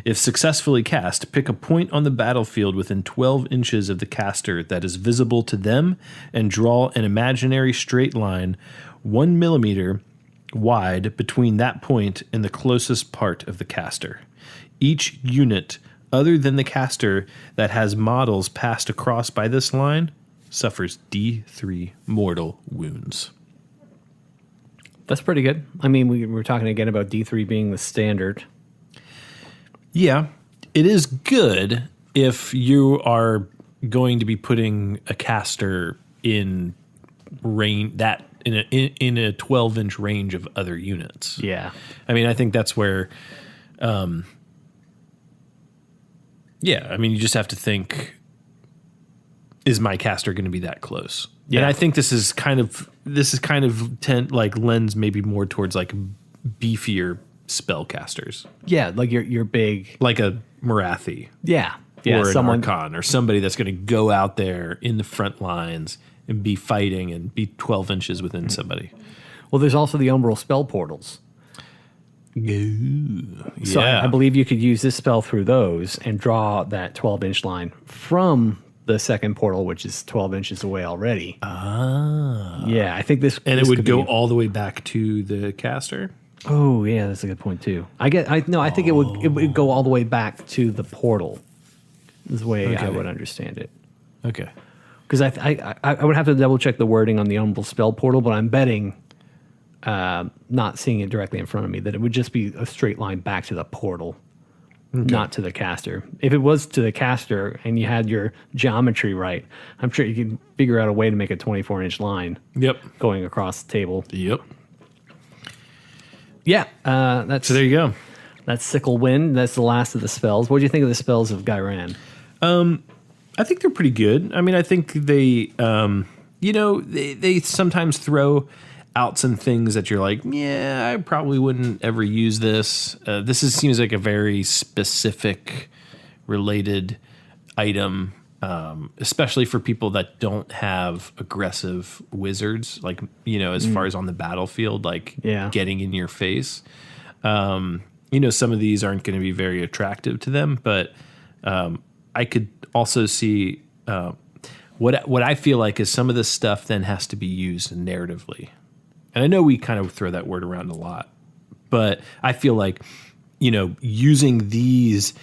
If successfully cast, pick a point on the battlefield within 12 inches of the caster that is visible to them and draw an imaginary straight line 1 millimeter wide between that point and the closest part of the caster. Each unit other than the caster that has models passed across by this line suffers D3 mortal wounds. That's pretty good. I mean, we were talking again about D3 being the standard. Yeah, it is good if you are going to be putting a caster in range that in a 12-inch range of other units. Yeah, I mean, I think that's where. Yeah, I mean, you just have to think, is my caster going to be that close? Yeah. And I think this is kind of lends maybe more towards like beefier spellcasters. Yeah, like your big, like a Marathi. Yeah, or an Archon, or somebody that's going to go out there in the front lines and be fighting and be 12 inches within somebody. Well, there's also the Umbral spell portals. So I believe you could use this spell through those and draw that 12-inch line from the second portal, which is 12 inches away already. Yeah, I think this... And it would go all the way back to the caster? Oh, yeah, that's a good point, too. I think it would go all the way back to the portal, is the way I would understand it. Okay. Because I would have to double-check the wording on the Umbral spell portal, but I'm betting... not seeing it directly in front of me, that it would just be a straight line back to the portal, not to the caster. If it was to the caster and you had your geometry right, I'm sure you could figure out a way to make a 24-inch line. Yep. Going across the table. Yep. Yeah, that's So there you go. that's Sickle Wind. That's the last of the spells. What do you think of the spells of Ghyran? I think they're pretty good. I mean, I think they, they sometimes throw out some things that you're like, yeah, I probably wouldn't ever use this. Seems like a very specific related item, especially for people that don't have aggressive wizards, like, as far as on the battlefield, like getting in your face. Some of these aren't going to be very attractive to them, but I could also see what I feel like is some of this stuff then has to be used narratively. And I know we kind of throw that word around a lot, but I feel like, using these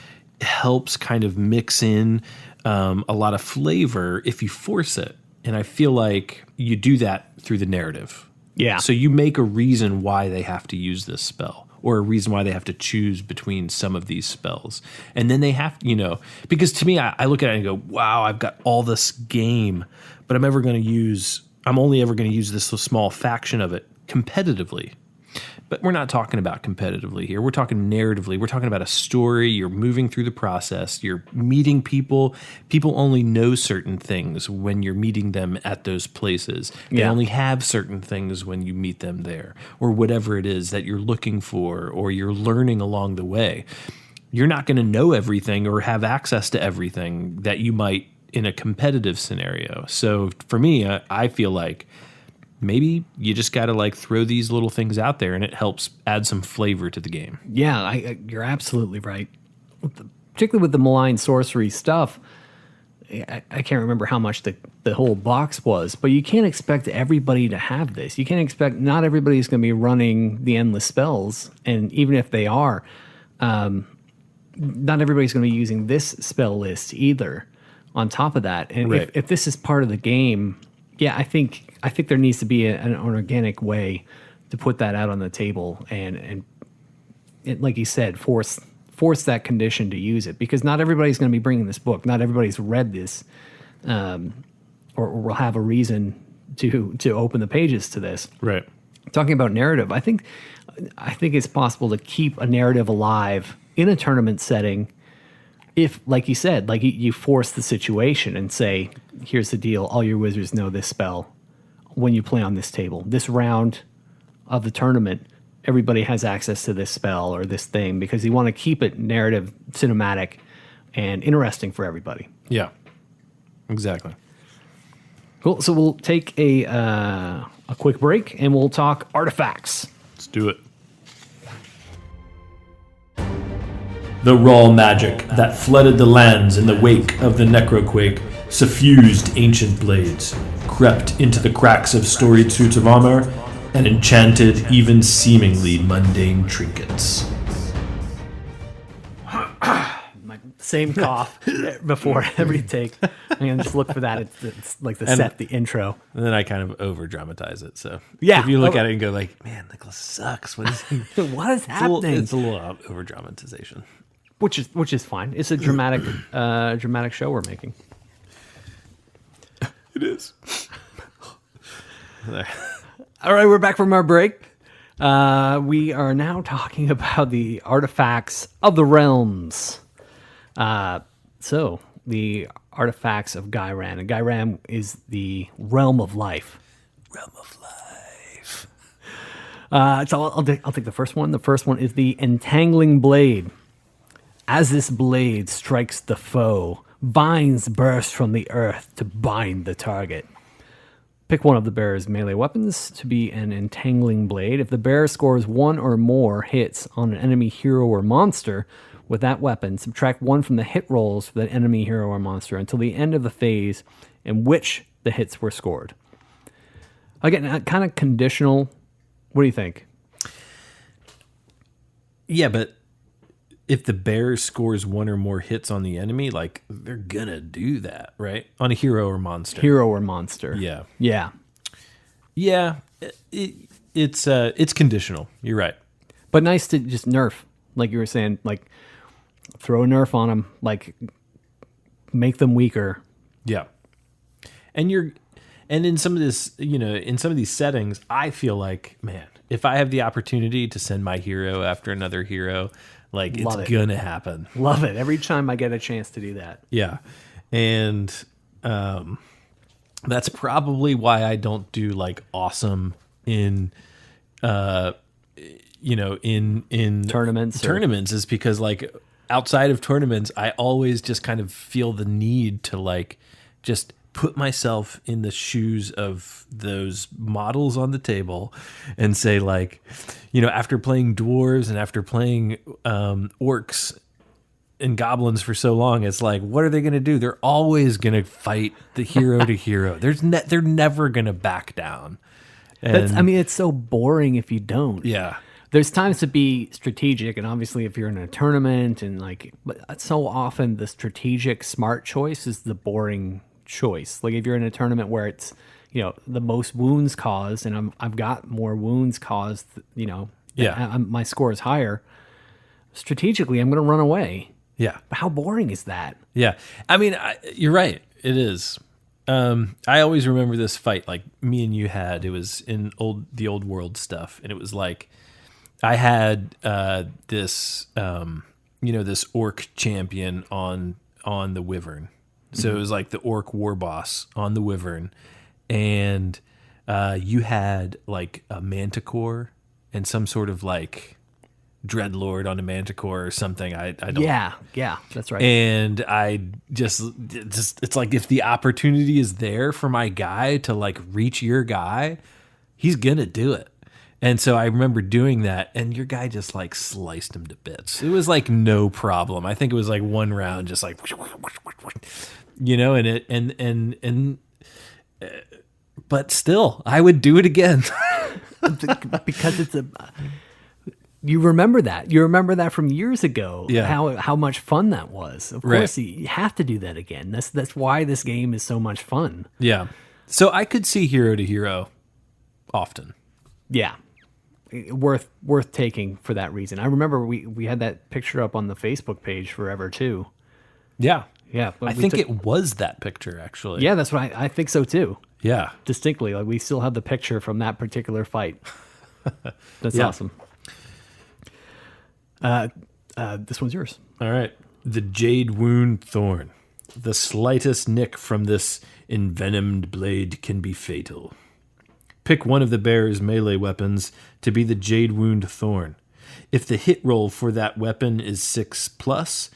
helps kind of mix in a lot of flavor if you force it. And I feel like you do that through the narrative. Yeah. So you make a reason why they have to use this spell, or a reason why they have to choose between some of these spells. And then they have, because to me, I look at it and go, wow, I've got all this game, but I'm only ever going to use this small faction of it competitively. But we're not talking about competitively here. We're talking narratively. We're talking about a story. You're moving through the process. You're meeting people. People only know certain things when you're meeting them at those places. They only have certain things when you meet them there, or whatever it is that you're looking for, or you're learning along the way. You're not going to know everything or have access to everything that you might in a competitive scenario. So for me, I feel like maybe you just got to like throw these little things out there, and it helps add some flavor to the game. Yeah, you're absolutely right. Particularly with the malign sorcery stuff, I can't remember how much the whole box was, but you can't expect everybody to have this. You can't expect, not everybody's going to be running the endless spells, and even if they are, not everybody's going to be using this spell list either. On top of that, and if this is part of the game, I think there needs to be an organic way to put that out on the table, and it, like you said, force that condition to use it, because not everybody's going to be bringing this book. Not everybody's read this, or will have a reason to open the pages to this. Right. Talking about narrative, I think it's possible to keep a narrative alive in a tournament setting. If, like you said, like you force the situation and say, here's the deal, all your wizards know this spell when you play on this table. This round of the tournament, everybody has access to this spell or this thing, because you want to keep it narrative, cinematic, and interesting for everybody. Yeah, exactly. Cool. So we'll take a quick break, and we'll talk artifacts. Let's do it. The raw magic that flooded the lands in the wake of the necroquake suffused ancient blades, crept into the cracks of storied suits of armor, and enchanted even seemingly mundane trinkets. My same cough before every take. I'm going to just look for that. It's like the intro. And then I kind of over dramatize it. So Yeah. if you look at it and go like, man, Nicholas sucks. What is he? What is happening? It's a little over dramatization. Which is fine. It's a dramatic show we're making. It is. All right, we're back from our break. We are now talking about the artifacts of the realms. So the artifacts of Ghyran. And Ghyran is the realm of life. Realm of life. So I'll take the first one. The first one is the Entangling Blade. As this blade strikes the foe, vines burst from the earth to bind the target. Pick one of the bearer's melee weapons to be an entangling blade. If the bearer scores one or more hits on an enemy hero or monster with that weapon, subtract one from the hit rolls for that enemy hero or monster until the end of the phase in which the hits were scored. Again, kind of conditional. What do you think? Yeah, but if the bear scores one or more hits on the enemy, like, they're gonna do that, right? On a hero or monster. Hero or monster. Yeah. Yeah. Yeah. It's conditional. You're right. But nice to just nerf, like you were saying, like throw a nerf on them, like make them weaker. Yeah. And And in some of this, in some of these settings, I feel like, man, if I have the opportunity to send my hero after another hero, like Love it's it. gonna happen. Love it. Every time I get a chance to do that. Yeah. And that's probably why I don't do like awesome in in tournaments is because like outside of tournaments, I always just kind of feel the need to like just put myself in the shoes of those models on the table and say like, after playing dwarves and after playing orcs and goblins for so long, it's like, what are they going to do? They're always going to fight the hero to hero. They're never going to back down. And it's so boring if you don't. yeah. There's times to be strategic, and obviously if you're in a tournament but so often the strategic smart choice is the boring choice. Like if you're in a tournament where it's, the most wounds caused, and I've got more wounds caused, my score is higher. Strategically, I'm going to run away. Yeah. But how boring is that? Yeah. I mean, you're right. It is. I always remember this fight like me and you had. It was in the old world stuff. And it was like I had this orc champion on the Wyvern. So it was like the orc war boss on the Wyvern. And you had like a manticore and some sort of like dreadlord on a manticore or something. I don't. Yeah, that's right. And I just it's like if the opportunity is there for my guy to like reach your guy, he's gonna do it. And so I remember doing that, and your guy just like sliced him to bits. It was like no problem. I think it was like one round, just like, but still, I would do it again. Because you remember that. You remember that from years ago. Yeah. How much fun that was. Of Right. course, you have to do that again. That's why this game is so much fun. Yeah. So I could see hero to hero often. Yeah, worth taking for that reason. I remember we had that picture up on the Facebook page forever too. Yeah. Yeah, but I think it was that picture actually. Yeah, that's what I think so too. Yeah. Distinctly, like we still have the picture from that particular fight. That's Yeah. awesome. This one's yours. All right. The Jade Wound Thorn. The slightest nick from this envenomed blade can be fatal. Pick one of the bearer's melee weapons to be the Jade Wound Thorn. If the hit roll for that weapon is 6+,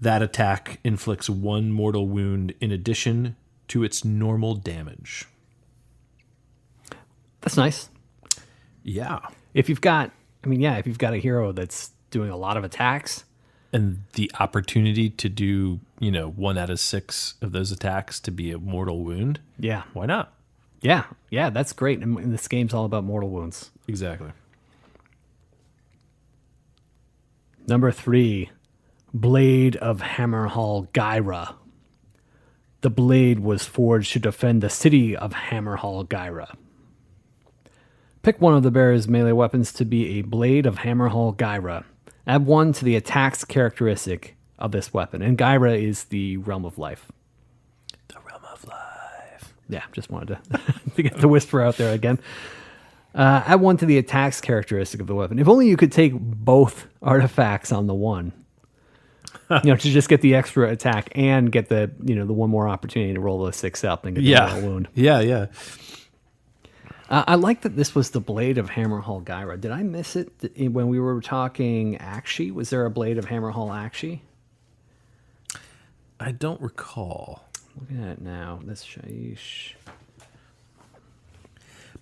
that attack inflicts 1 mortal wound in addition to its normal damage. That's nice. Yeah. If you've got a hero that's doing a lot of attacks, And the opportunity to do, 1 out of 6 of those attacks to be a mortal wound, yeah, why not? yeah, that's great. And this game's all about mortal wounds. Exactly. Number 3, Blade of Hammerhall Ghyra. The blade was forged to defend the city of Hammerhall Ghyra. Pick one of the bearer's melee weapons to be a Blade of Hammerhall Ghyra. Add 1 to the attack's characteristic of this weapon. And Ghyra is the Realm of Life. The Realm of Life. Yeah, just wanted to get the whisper out there again. Add 1 to the attack's characteristic of the weapon. If only you could take both artifacts on the one. To just get the extra attack and get the the one more opportunity to roll the 6 up and get the mortal wound. Yeah. I like that this was the Blade of Hammerhall Ghyra. Did I miss it when we were talking Akshi? Was there a Blade of Hammerhall Akshi? I don't recall. Looking at it now. This shaish.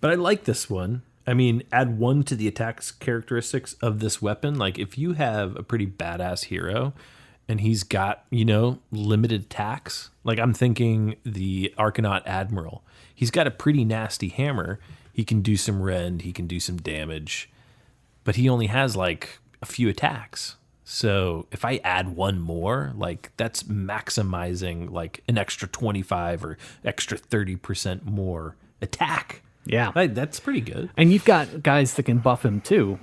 But I like this one. I mean, add 1 to the attack's characteristics of this weapon. Like, if you have a pretty badass hero and he's got, limited attacks, like I'm thinking the Arcanaut Admiral. He's got a pretty nasty hammer. He can do some rend. He can do some damage. But he only has, like, a few attacks. So if I add 1 more, like, that's maximizing, like, an extra 25 or extra 30% more attack. Yeah. That's pretty good. And you've got guys that can buff him too.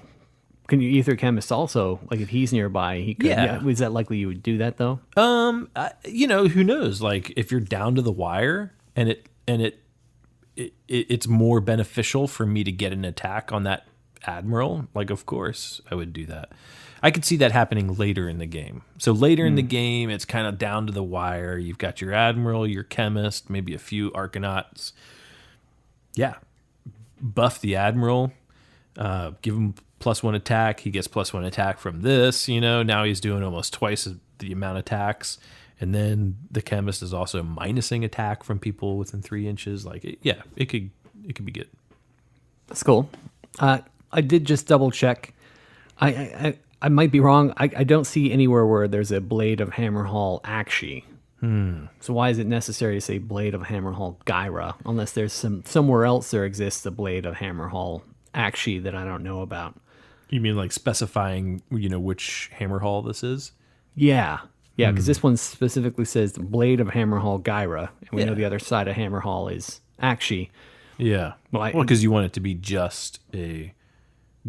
Can you Ether Chemist also? Like if he's nearby, he could. Yeah. Is that likely you would do that though? Who knows? Like if you're down to the wire and it's more beneficial for me to get an attack on that admiral, like of course I would do that. I could see that happening later in the game. So later in the game, it's kind of down to the wire. You've got your admiral, your chemist, maybe a few arcanauts. Yeah, buff the admiral, give him +1 attack. He gets +1 attack from this. Now he's doing almost twice the amount of attacks. And then the chemist is also minusing attack from people within 3 inches. It could be good. That's cool. I did just double check. I might be wrong. I don't see anywhere where there's a Blade of Hammerhall Akshi. So why is it necessary to say Blade of Hammerhall Ghyra? Unless there's somewhere else there exists a Blade of Hammerhall Akshi that I don't know about. You mean like specifying, which Hammerhall this is? Yeah. Yeah, because this one specifically says the Blade of Hammerhall Ghyra. And we know the other side of Hammerhall is Akshi. Yeah. Well, because you want it to be just a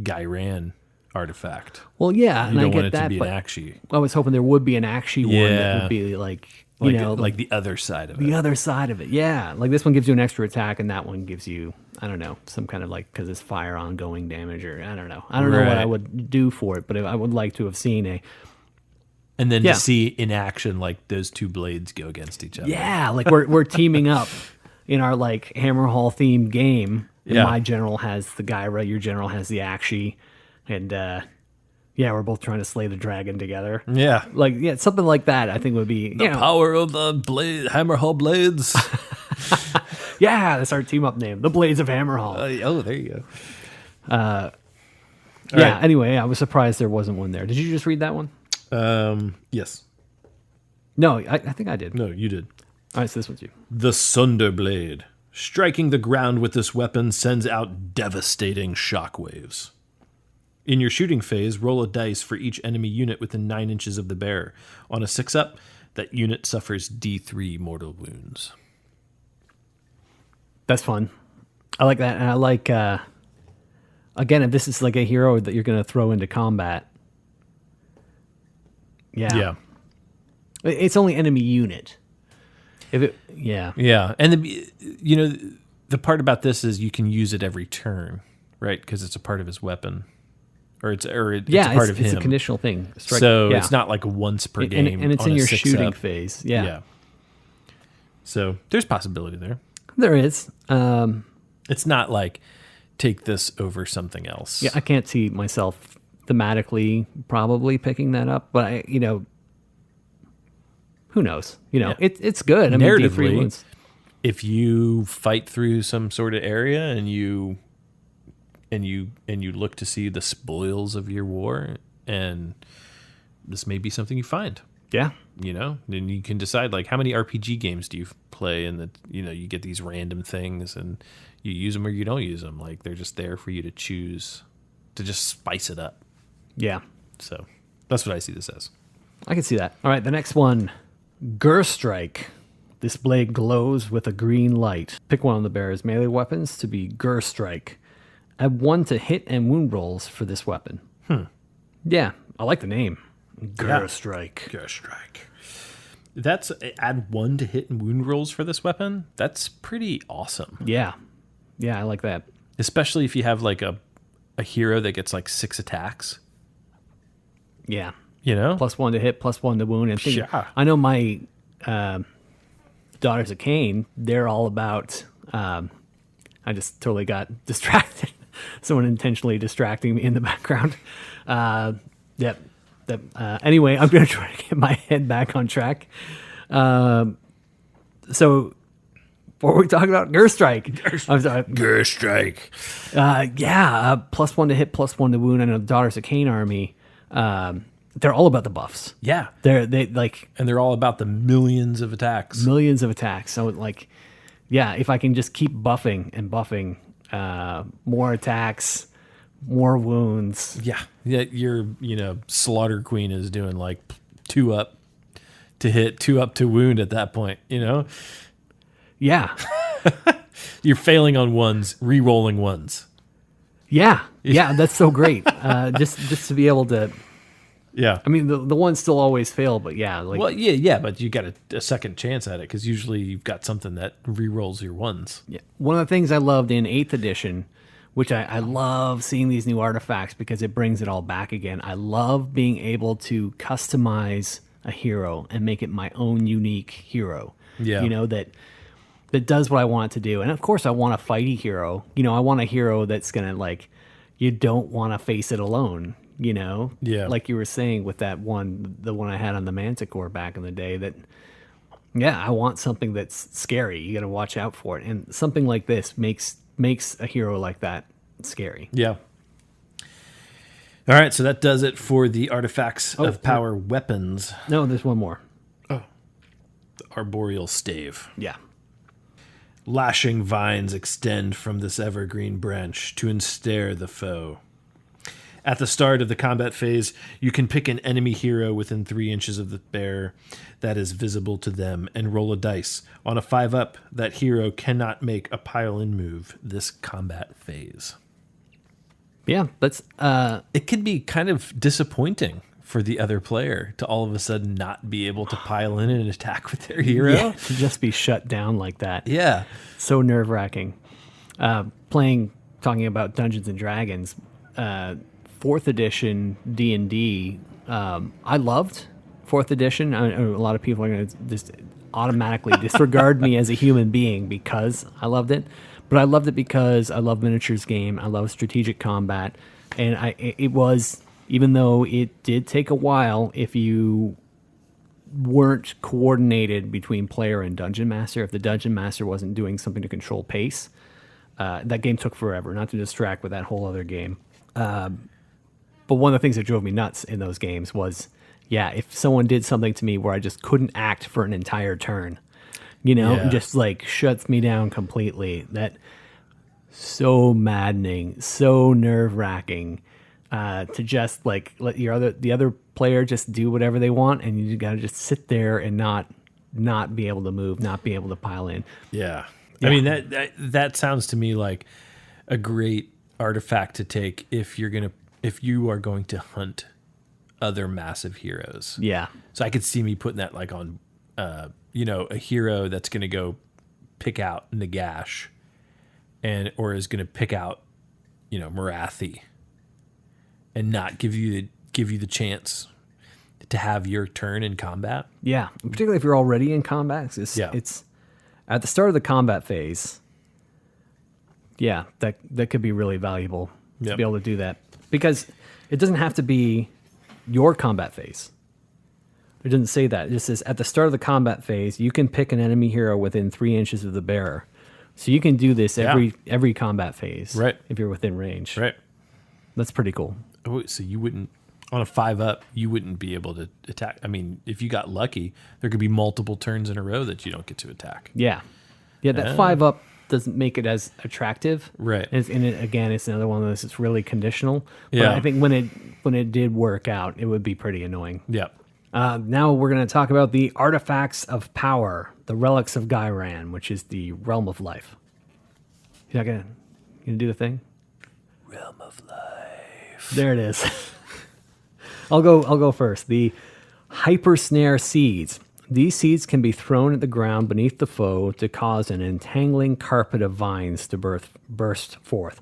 Ghyran artifact. Well, yeah, you and don't I get want it that, to be an but Akshi. I was hoping there would be an Akshi one that would be like the other side of it. The other side of it, yeah. Like this one gives you an extra attack, and that one gives you, I don't know, some kind of because it's fire ongoing damage, or I don't know. I don't know what I would do for it, but I would like to have seen a. And then to see in action, like those two blades go against each other. Yeah, like we're teaming up in our Hammerhall themed game. And my general has the Ghyra, your general has the Akshi, and we're both trying to slay the dragon together. Yeah, something like that. I think would be the power of the Hammerhall blades. Yeah, that's our team up name, the Blades of Hammerhall. There you go. Right. Anyway, I was surprised there wasn't one there. Did you just read that one? Yes. No, I think I did. No, you did. All right, so this one's you. The Sunderblade. Striking the ground with this weapon sends out devastating shockwaves. In your shooting phase, roll a dice for each enemy unit within 9 inches of the bearer. On a 6-up, that unit suffers D3 mortal wounds. That's fun. I like that. And I like, again, if this is like a hero that you're going to throw into combat. Yeah. It's only enemy unit. Yeah. And the part about this is you can use it every turn, right? Because it's a part of his weapon. It's a part of him. It's a conditional thing. It's not like once per game. And it's on in a your 6-up. shooting phase. Yeah. So there's possibility there. There is. It's not like take this over something else. Yeah, I can't see myself thematically probably picking that up, but who knows? It's good. I mean, narratively, if you fight through some sort of area and you look to see the spoils of your war, and this may be something you find. Yeah. Then you can decide how many RPG games do you play, and you get these random things and you use them or you don't use them. They're just there for you to choose to just spice it up. Yeah. So that's what I see this as. I can see that. All right, the next one, Gerstrike. This blade glows with a green light. Pick one of the bearer's melee weapons to be Gerstrike. Add 1 to hit and wound rolls for this weapon. Yeah, I like the name. Gerstrike. Gerstrike. That's add 1 to hit and wound rolls for this weapon. That's pretty awesome. Yeah, I like that. Especially if you have a hero that gets 6 attacks. Yeah. +1 to hit, +1 to wound. And I know my Daughters of Cain, they're all about... I just totally got distracted. Someone intentionally distracting me in the background. Anyway, I'm going to try to get my head back on track. So, before we talk about Gerstrike. I'm sorry. Gerstrike. +1 to hit, +1 to wound. I know the Daughters of Cain army, they're all about the buffs. Yeah. And they're all about the millions of attacks. So, if I can just keep buffing and buffing, more attacks, more wounds. Yeah. Your Slaughter Queen is doing 2 up to hit, 2 up to wound at that point. Yeah. You're failing on ones, re-rolling ones. Yeah, that's so great. Just to be able to, Yeah. I mean, the ones still always fail, but yeah, like Well, yeah, but you got a second chance at it because usually you've got something that re-rolls your ones. yeah. One of the things I loved in 8th edition, which I love seeing these new artifacts because it brings it all back again. I love being able to customize a hero and make it my own unique hero. Yeah. You know, that does what I want it to do. And of course I want a fighty hero. You know, I want a hero that's going to like, you don't want to face it alone, you know? Yeah. Like you were saying with that one, the one I had on the Manticore back in the day that, yeah, I want something that's scary. You got to watch out for it. And something like this makes a hero like that scary. Yeah. All right, so that does it for the artifacts of power weapons. No, there's one more. The arboreal stave. Yeah. Lashing vines extend from this evergreen branch to ensnare the foe. At the start of the combat phase, you can pick an enemy hero within 3 inches of the bearer that is visible to them and roll a dice. On a 5-up, that hero cannot make a pile-in move this combat phase. Yeah, that's It can be kind of disappointing for the other player to all of a sudden not be able to pile in and attack with their hero. to just be shut down like that. Yeah. So nerve-wracking. Talking about Dungeons and Dragons, 4th edition D&D, I loved 4th edition. A lot of people are going to just automatically disregard me as a human being because I loved it. But I loved it because I love miniatures game. I love strategic combat. And it was, even though it did take a while, if you weren't coordinated between player and dungeon master, if the dungeon master wasn't doing something to control pace, that game took forever, not to distract with that whole other game. But one of the things that drove me nuts in those games was, yeah, if someone did something to me where I just couldn't act for an entire turn, you know, Yeah. just like shuts me down completely. That so maddening, so nerve-wracking, to just like let the other player just do whatever they want, and you got to just sit there and not be able to move, not be able to pile in. Yeah. I mean, that sounds to me like a great artifact to take if you are going to hunt other massive heroes. Yeah. So I could see me putting that like on, a hero that's going to go pick out Nagash or is going to pick out, Marathi and not give you the chance to have your turn in combat. Yeah, particularly if you're already in combat. It's at the start of the combat phase. Yeah, that could be really valuable to Yep. be able to do that, because it doesn't have to be your combat phase. It doesn't say that. It just says at the start of the combat phase, you can pick an enemy hero within 3 inches of the bearer. So you can do this every combat phase, Right. if you're within range. Right. That's pretty cool. Oh, so you wouldn't, on a 5-up, you wouldn't be able to attack. I mean, if you got lucky, there could be multiple turns in a row that you don't get to attack. Yeah, that 5-up doesn't make it as attractive, Right. And it's another one of those. It's really conditional. But Yeah. I think when it did work out, it would be pretty annoying. Yeah. Now we're going to talk about the artifacts of power, the relics of Ghyran, which is the realm of life. You're not gonna do the thing? Realm of life. There it is. I'll go first. The hyper snare seeds. These seeds can be thrown at the ground beneath the foe to cause an entangling carpet of vines to burst forth.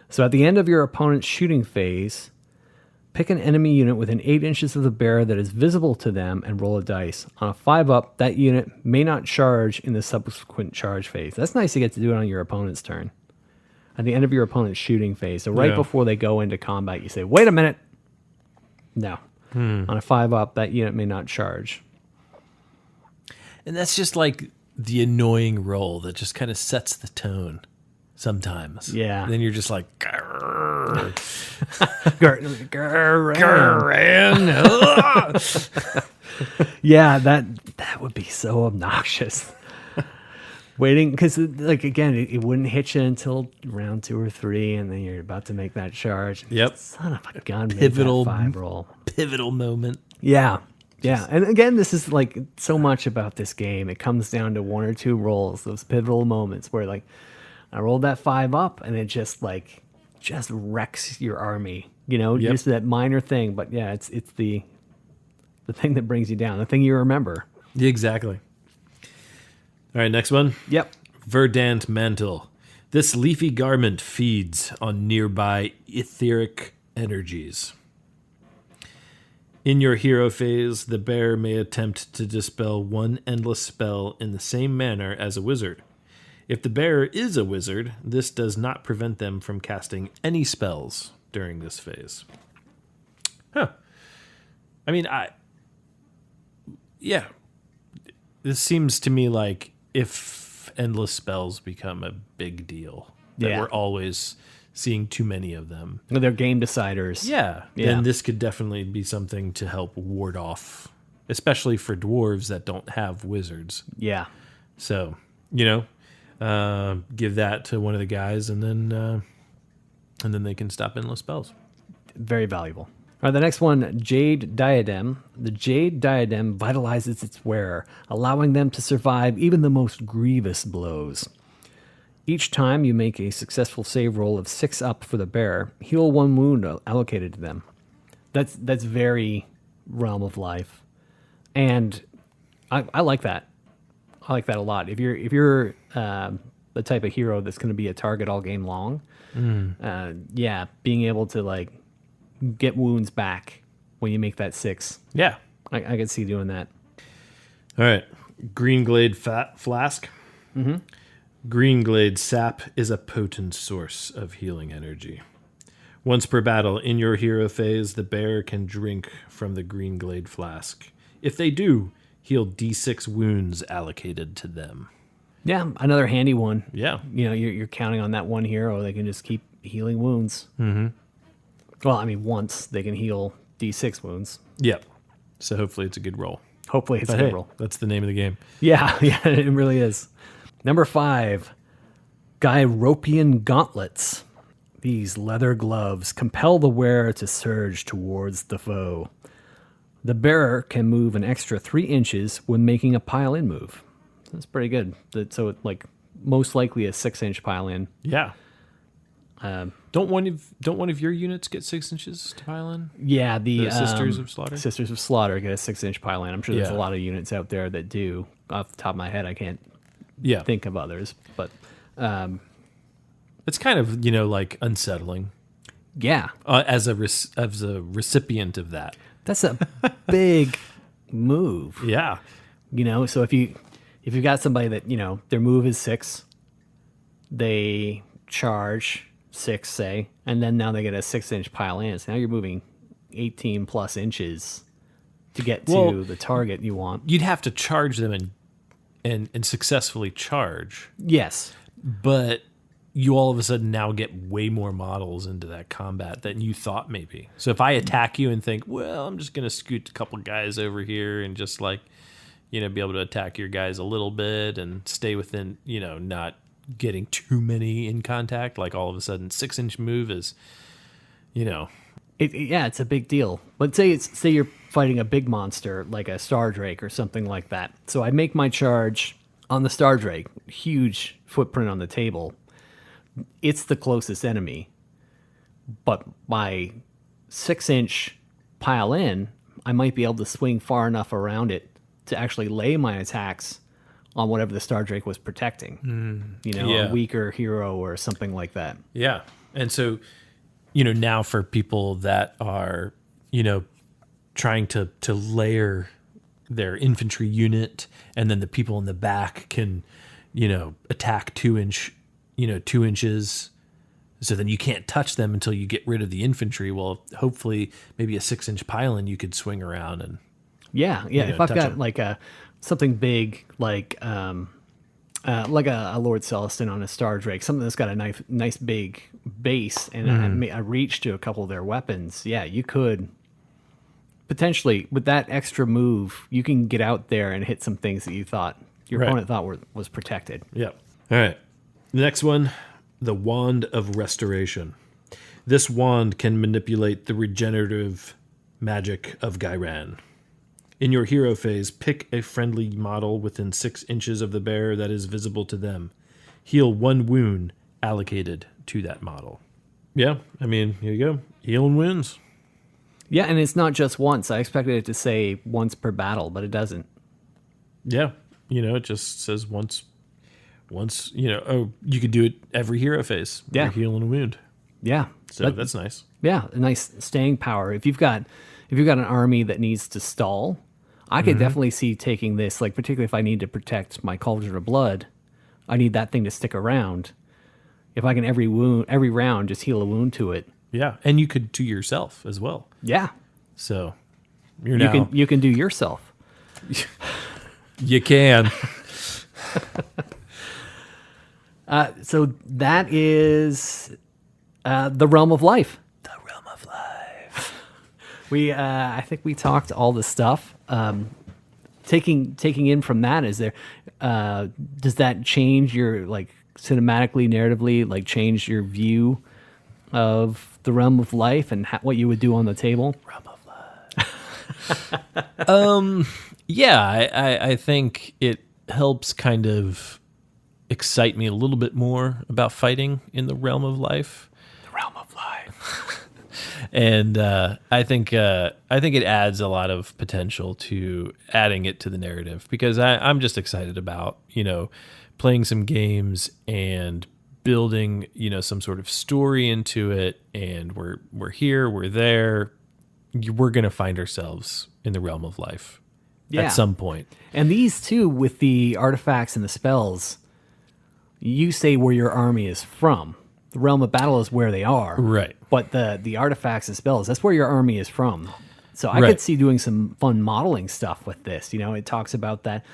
So at the end of your opponent's shooting phase, pick an enemy unit within 8 inches of the bearer that is visible to them and roll a dice. On a 5-up, that unit may not charge in the subsequent charge phase. That's nice to get to do it on your opponent's turn. At the end of your opponent's shooting phase. So right before they go into combat, you say, wait a minute. No. On a 5-up, that unit may not charge. And that's just like the annoying roll that just kind of sets the tone sometimes. Yeah. And then you're just like, grrr. Yeah, that would be so obnoxious. Waiting, because like again, it wouldn't hit you until round 2 or 3, and then you're about to make that charge. Yep. Son of a gun, Pivotal 5 roll. Pivotal moment. Yeah. Yeah. And again, this is like so much about this game. It comes down to 1 or 2 rolls, those pivotal moments where like I rolled that 5-up and it just wrecks your army. Yep. just that minor thing. But yeah, it's the thing that brings you down, the thing you remember. Exactly. All right, next one. Yep. Verdant Mantle. This leafy garment feeds on nearby etheric energies. In your hero phase, the bear may attempt to dispel one endless spell in the same manner as a wizard. If the bear is a wizard, this does not prevent them from casting any spells during this phase. Huh. I mean, yeah. This seems to me like if endless spells become a big deal, that Yeah. we're always seeing too many of them. They're game deciders. Yeah, Yeah. then this could definitely be something to help ward off, especially for dwarves that don't have wizards. Yeah. So, give that to one of the guys, and then they can stop endless spells. Very valuable. All right, the next one, Jade Diadem. The Jade Diadem vitalizes its wearer, allowing them to survive even the most grievous blows. Each time you make a successful save roll of 6 up for the bearer, heal 1 wound allocated to them. That's very Realm of Life, and I like that. I like that a lot. If you're the type of hero that's going to be a target all game long, being able to get wounds back when you make that 6. Yeah. I can see doing that. All right. Green Glade Flask. Mm-hmm. Green Glade sap is a potent source of healing energy. Once per battle in your hero phase, the bear can drink from the Green Glade Flask. If they do, heal D6 wounds allocated to them. Yeah, another handy one. Yeah. You're counting on that one hero. They can just keep healing wounds. Mm-hmm. Well, I mean, once they can heal D6 wounds. Yep. So hopefully it's a good roll. Hopefully it's But a good hey, roll. that's the name of the game. Yeah, it really is. Number 5, Ghyropian Gauntlets. These leather gloves compel the wearer to surge towards the foe. The bearer can move an extra 3 inches when making a pile-in move. That's pretty good. So, most likely a 6-inch pile-in. Yeah. Don't one of your units get 6 inches to pile in? Yeah, the Sisters of Slaughter? Sisters of Slaughter get a 6-inch pile-in. I'm sure there's a Yeah. lot of units out there that do. Off the top of my head, I can't Yeah. think of others, but It's kind of, unsettling yeah, as a recipient of that. that's a big move. Yeah. So if you've got somebody that their move is 6, they charge 6, say, and then now they get a 6-inch pile in. So now you're moving 18 plus inches to get to the target you want. You'd have to charge them and successfully charge, Yes. but you all of a sudden now get way more models into that combat than you thought maybe. So if I attack you and think, well, I'm just going to scoot a couple guys over here and just be able to attack your guys a little bit and stay within, not getting too many in contact, all of a sudden 6-inch move is, It's a big deal. But say you're fighting a big monster like a Star Drake or something like that. So I make my charge on the Star Drake, huge footprint on the table. It's the closest enemy. But my 6-inch pile in, I might be able to swing far enough around it to actually lay my attacks on whatever the Star Drake was protecting. Yeah. A weaker hero or something like that. Yeah. And so, now for people that are, trying to layer their infantry unit, and then the people in the back can, attack 2 inches. So then you can't touch them until you get rid of the infantry. Well, hopefully maybe a 6-inch pile-in you could swing around and Yeah. If I've touch got 'em. something big like a Lord Celestin on a Star Drake, something that's got a nice big base, and I reach to a couple of their weapons. Yeah, you could potentially with that extra move, you can get out there and hit some things that you thought your Right. opponent thought was protected. Yeah. All right. The next one, the Wand of Restoration. This wand can manipulate the regenerative magic of Ghyran. In your hero phase, pick a friendly model within 6 inches of the bearer that is visible to them. Heal 1 wound allocated to that model. Yeah, I mean, here you go. Healing wins. Yeah, and it's not just once. I expected it to say once per battle, but it doesn't. Yeah, it just says once. You could do it every hero phase. Yeah. You're healing a wound. Yeah. So that's nice. Yeah, a nice staying power. If you've got an army that needs to stall, I could definitely see taking this, like particularly if I need to protect my Cauldron of Blood, I need that thing to stick around. If I can every round just heal a wound to it. Yeah, and you could do yourself as well. Yeah. So You can do yourself. You can. So that is the Realm of Life. The Realm of Life. I think we talked all the stuff. Taking in from that, is there does that change your cinematically, narratively, change your view of the Realm of Life and what you would do on the table? Realm of Life. Yeah, I think it helps kind of excite me a little bit more about fighting in the Realm of Life. The Realm of Life. And I think it adds a lot of potential to adding it to the narrative, because I'm just excited about playing some games and building some sort of story into it, and we're here, we're there, we're gonna find ourselves in the Realm of Life at some point. And these two, with the artifacts and the spells, you say where your army is from. The Realm of Battle is where they are. Right. But the artifacts and spells, that's where your army is from. So I Right. could see doing some fun modeling stuff with this. It talks about that,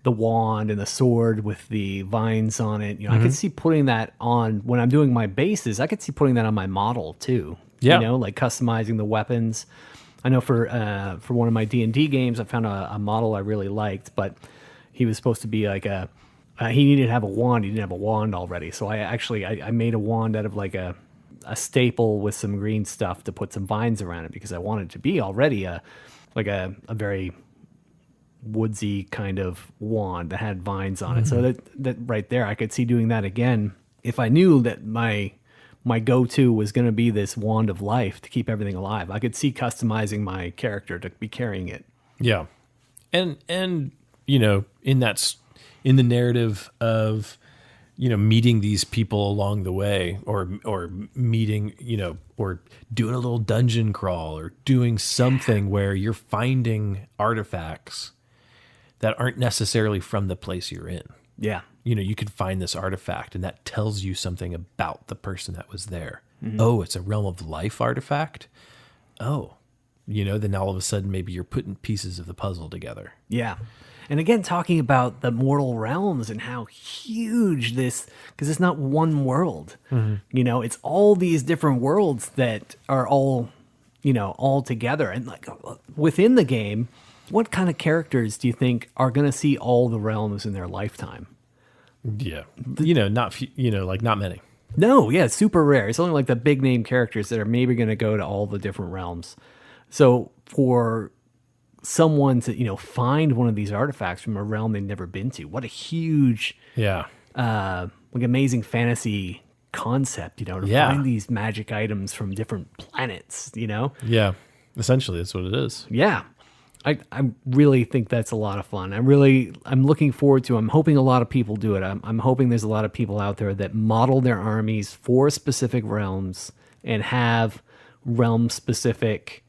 the wand and the sword with the vines on it. I could see putting that on when I'm doing my bases. I could see putting that on my model too. Yeah. Customizing the weapons. I know for one of my D&D games, I found a model I really liked, but he was supposed to be he needed to have a wand. He didn't have a wand already. So I made a wand out of a staple with some green stuff to put some vines around it, because I wanted it to be already a very woodsy kind of wand that had vines on it. So that right there, I could see doing that again if I knew that my go-to was going to be this wand of life to keep everything alive. I could see customizing my character to be carrying it. Yeah. And in the narrative of meeting these people along the way, or meeting, or doing a little dungeon crawl, or doing something where you're finding artifacts that aren't necessarily from the place you're in. Yeah. You could find this artifact and that tells you something about the person that was there. Oh, it's a Realm of Life artifact. Oh, then all of a sudden maybe you're putting pieces of the puzzle together. Yeah. And again, talking about the mortal realms and how huge this, because it's not one world. It's all these different worlds that are all together. And within the game, what kind of characters do you think are going to see all the realms in their lifetime? Yeah. Not many. No, yeah, it's super rare. It's only the big name characters that are maybe going to go to all the different realms. So for someone to find one of these artifacts from a realm they've never been to, what a huge amazing fantasy concept, to find these magic items from different planets. Yeah, essentially that's what it is. Yeah, I really think that's a lot of fun. I'm looking forward to. I'm hoping a lot of people do it. I'm hoping there's a lot of people out there that model their armies for specific realms and have realm specific,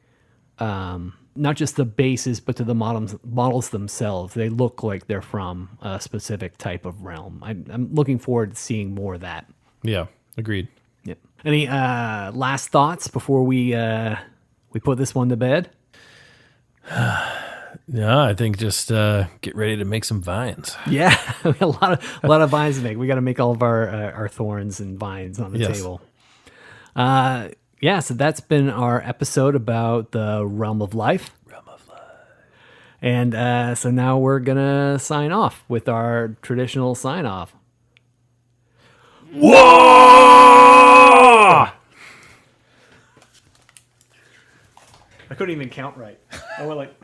not just the bases, but to the models themselves. They look like they're from a specific type of realm. I'm looking forward to seeing more of that. Yeah, agreed. Yep. Any last thoughts before we put this one to bed? No, I think just get ready to make some vines. Yeah, we got a lot of vines to make. We got to make all of our thorns and vines on the table. So that's been our episode about the Realm of Life. And so now we're gonna sign off with our traditional sign off. Whoa! I couldn't even count right. I went like.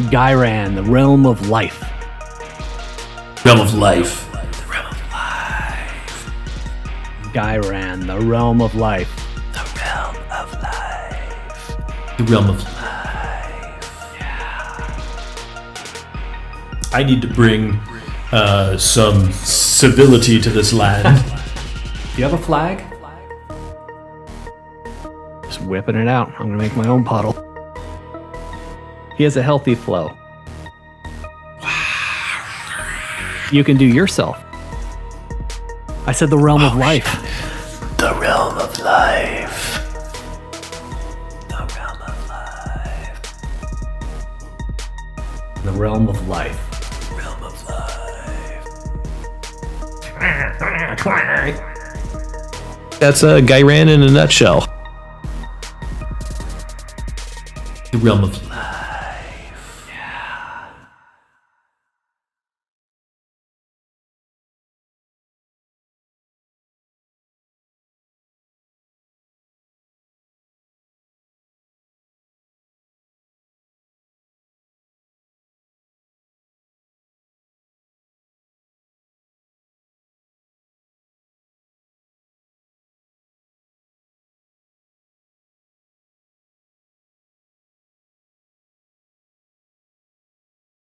Ghyran, the realm of life. Realm of life. Ghyran, the realm of life. The realm of life. I need to bring some civility to this land. Do you have a flag? Just whipping it out. I'm gonna make my own puddle. He has a healthy flow. You can do yourself. I said the realm of life. The realm of life. The realm of life. The realm of life. Realm of life. That's a Ghyran in a nutshell. The realm of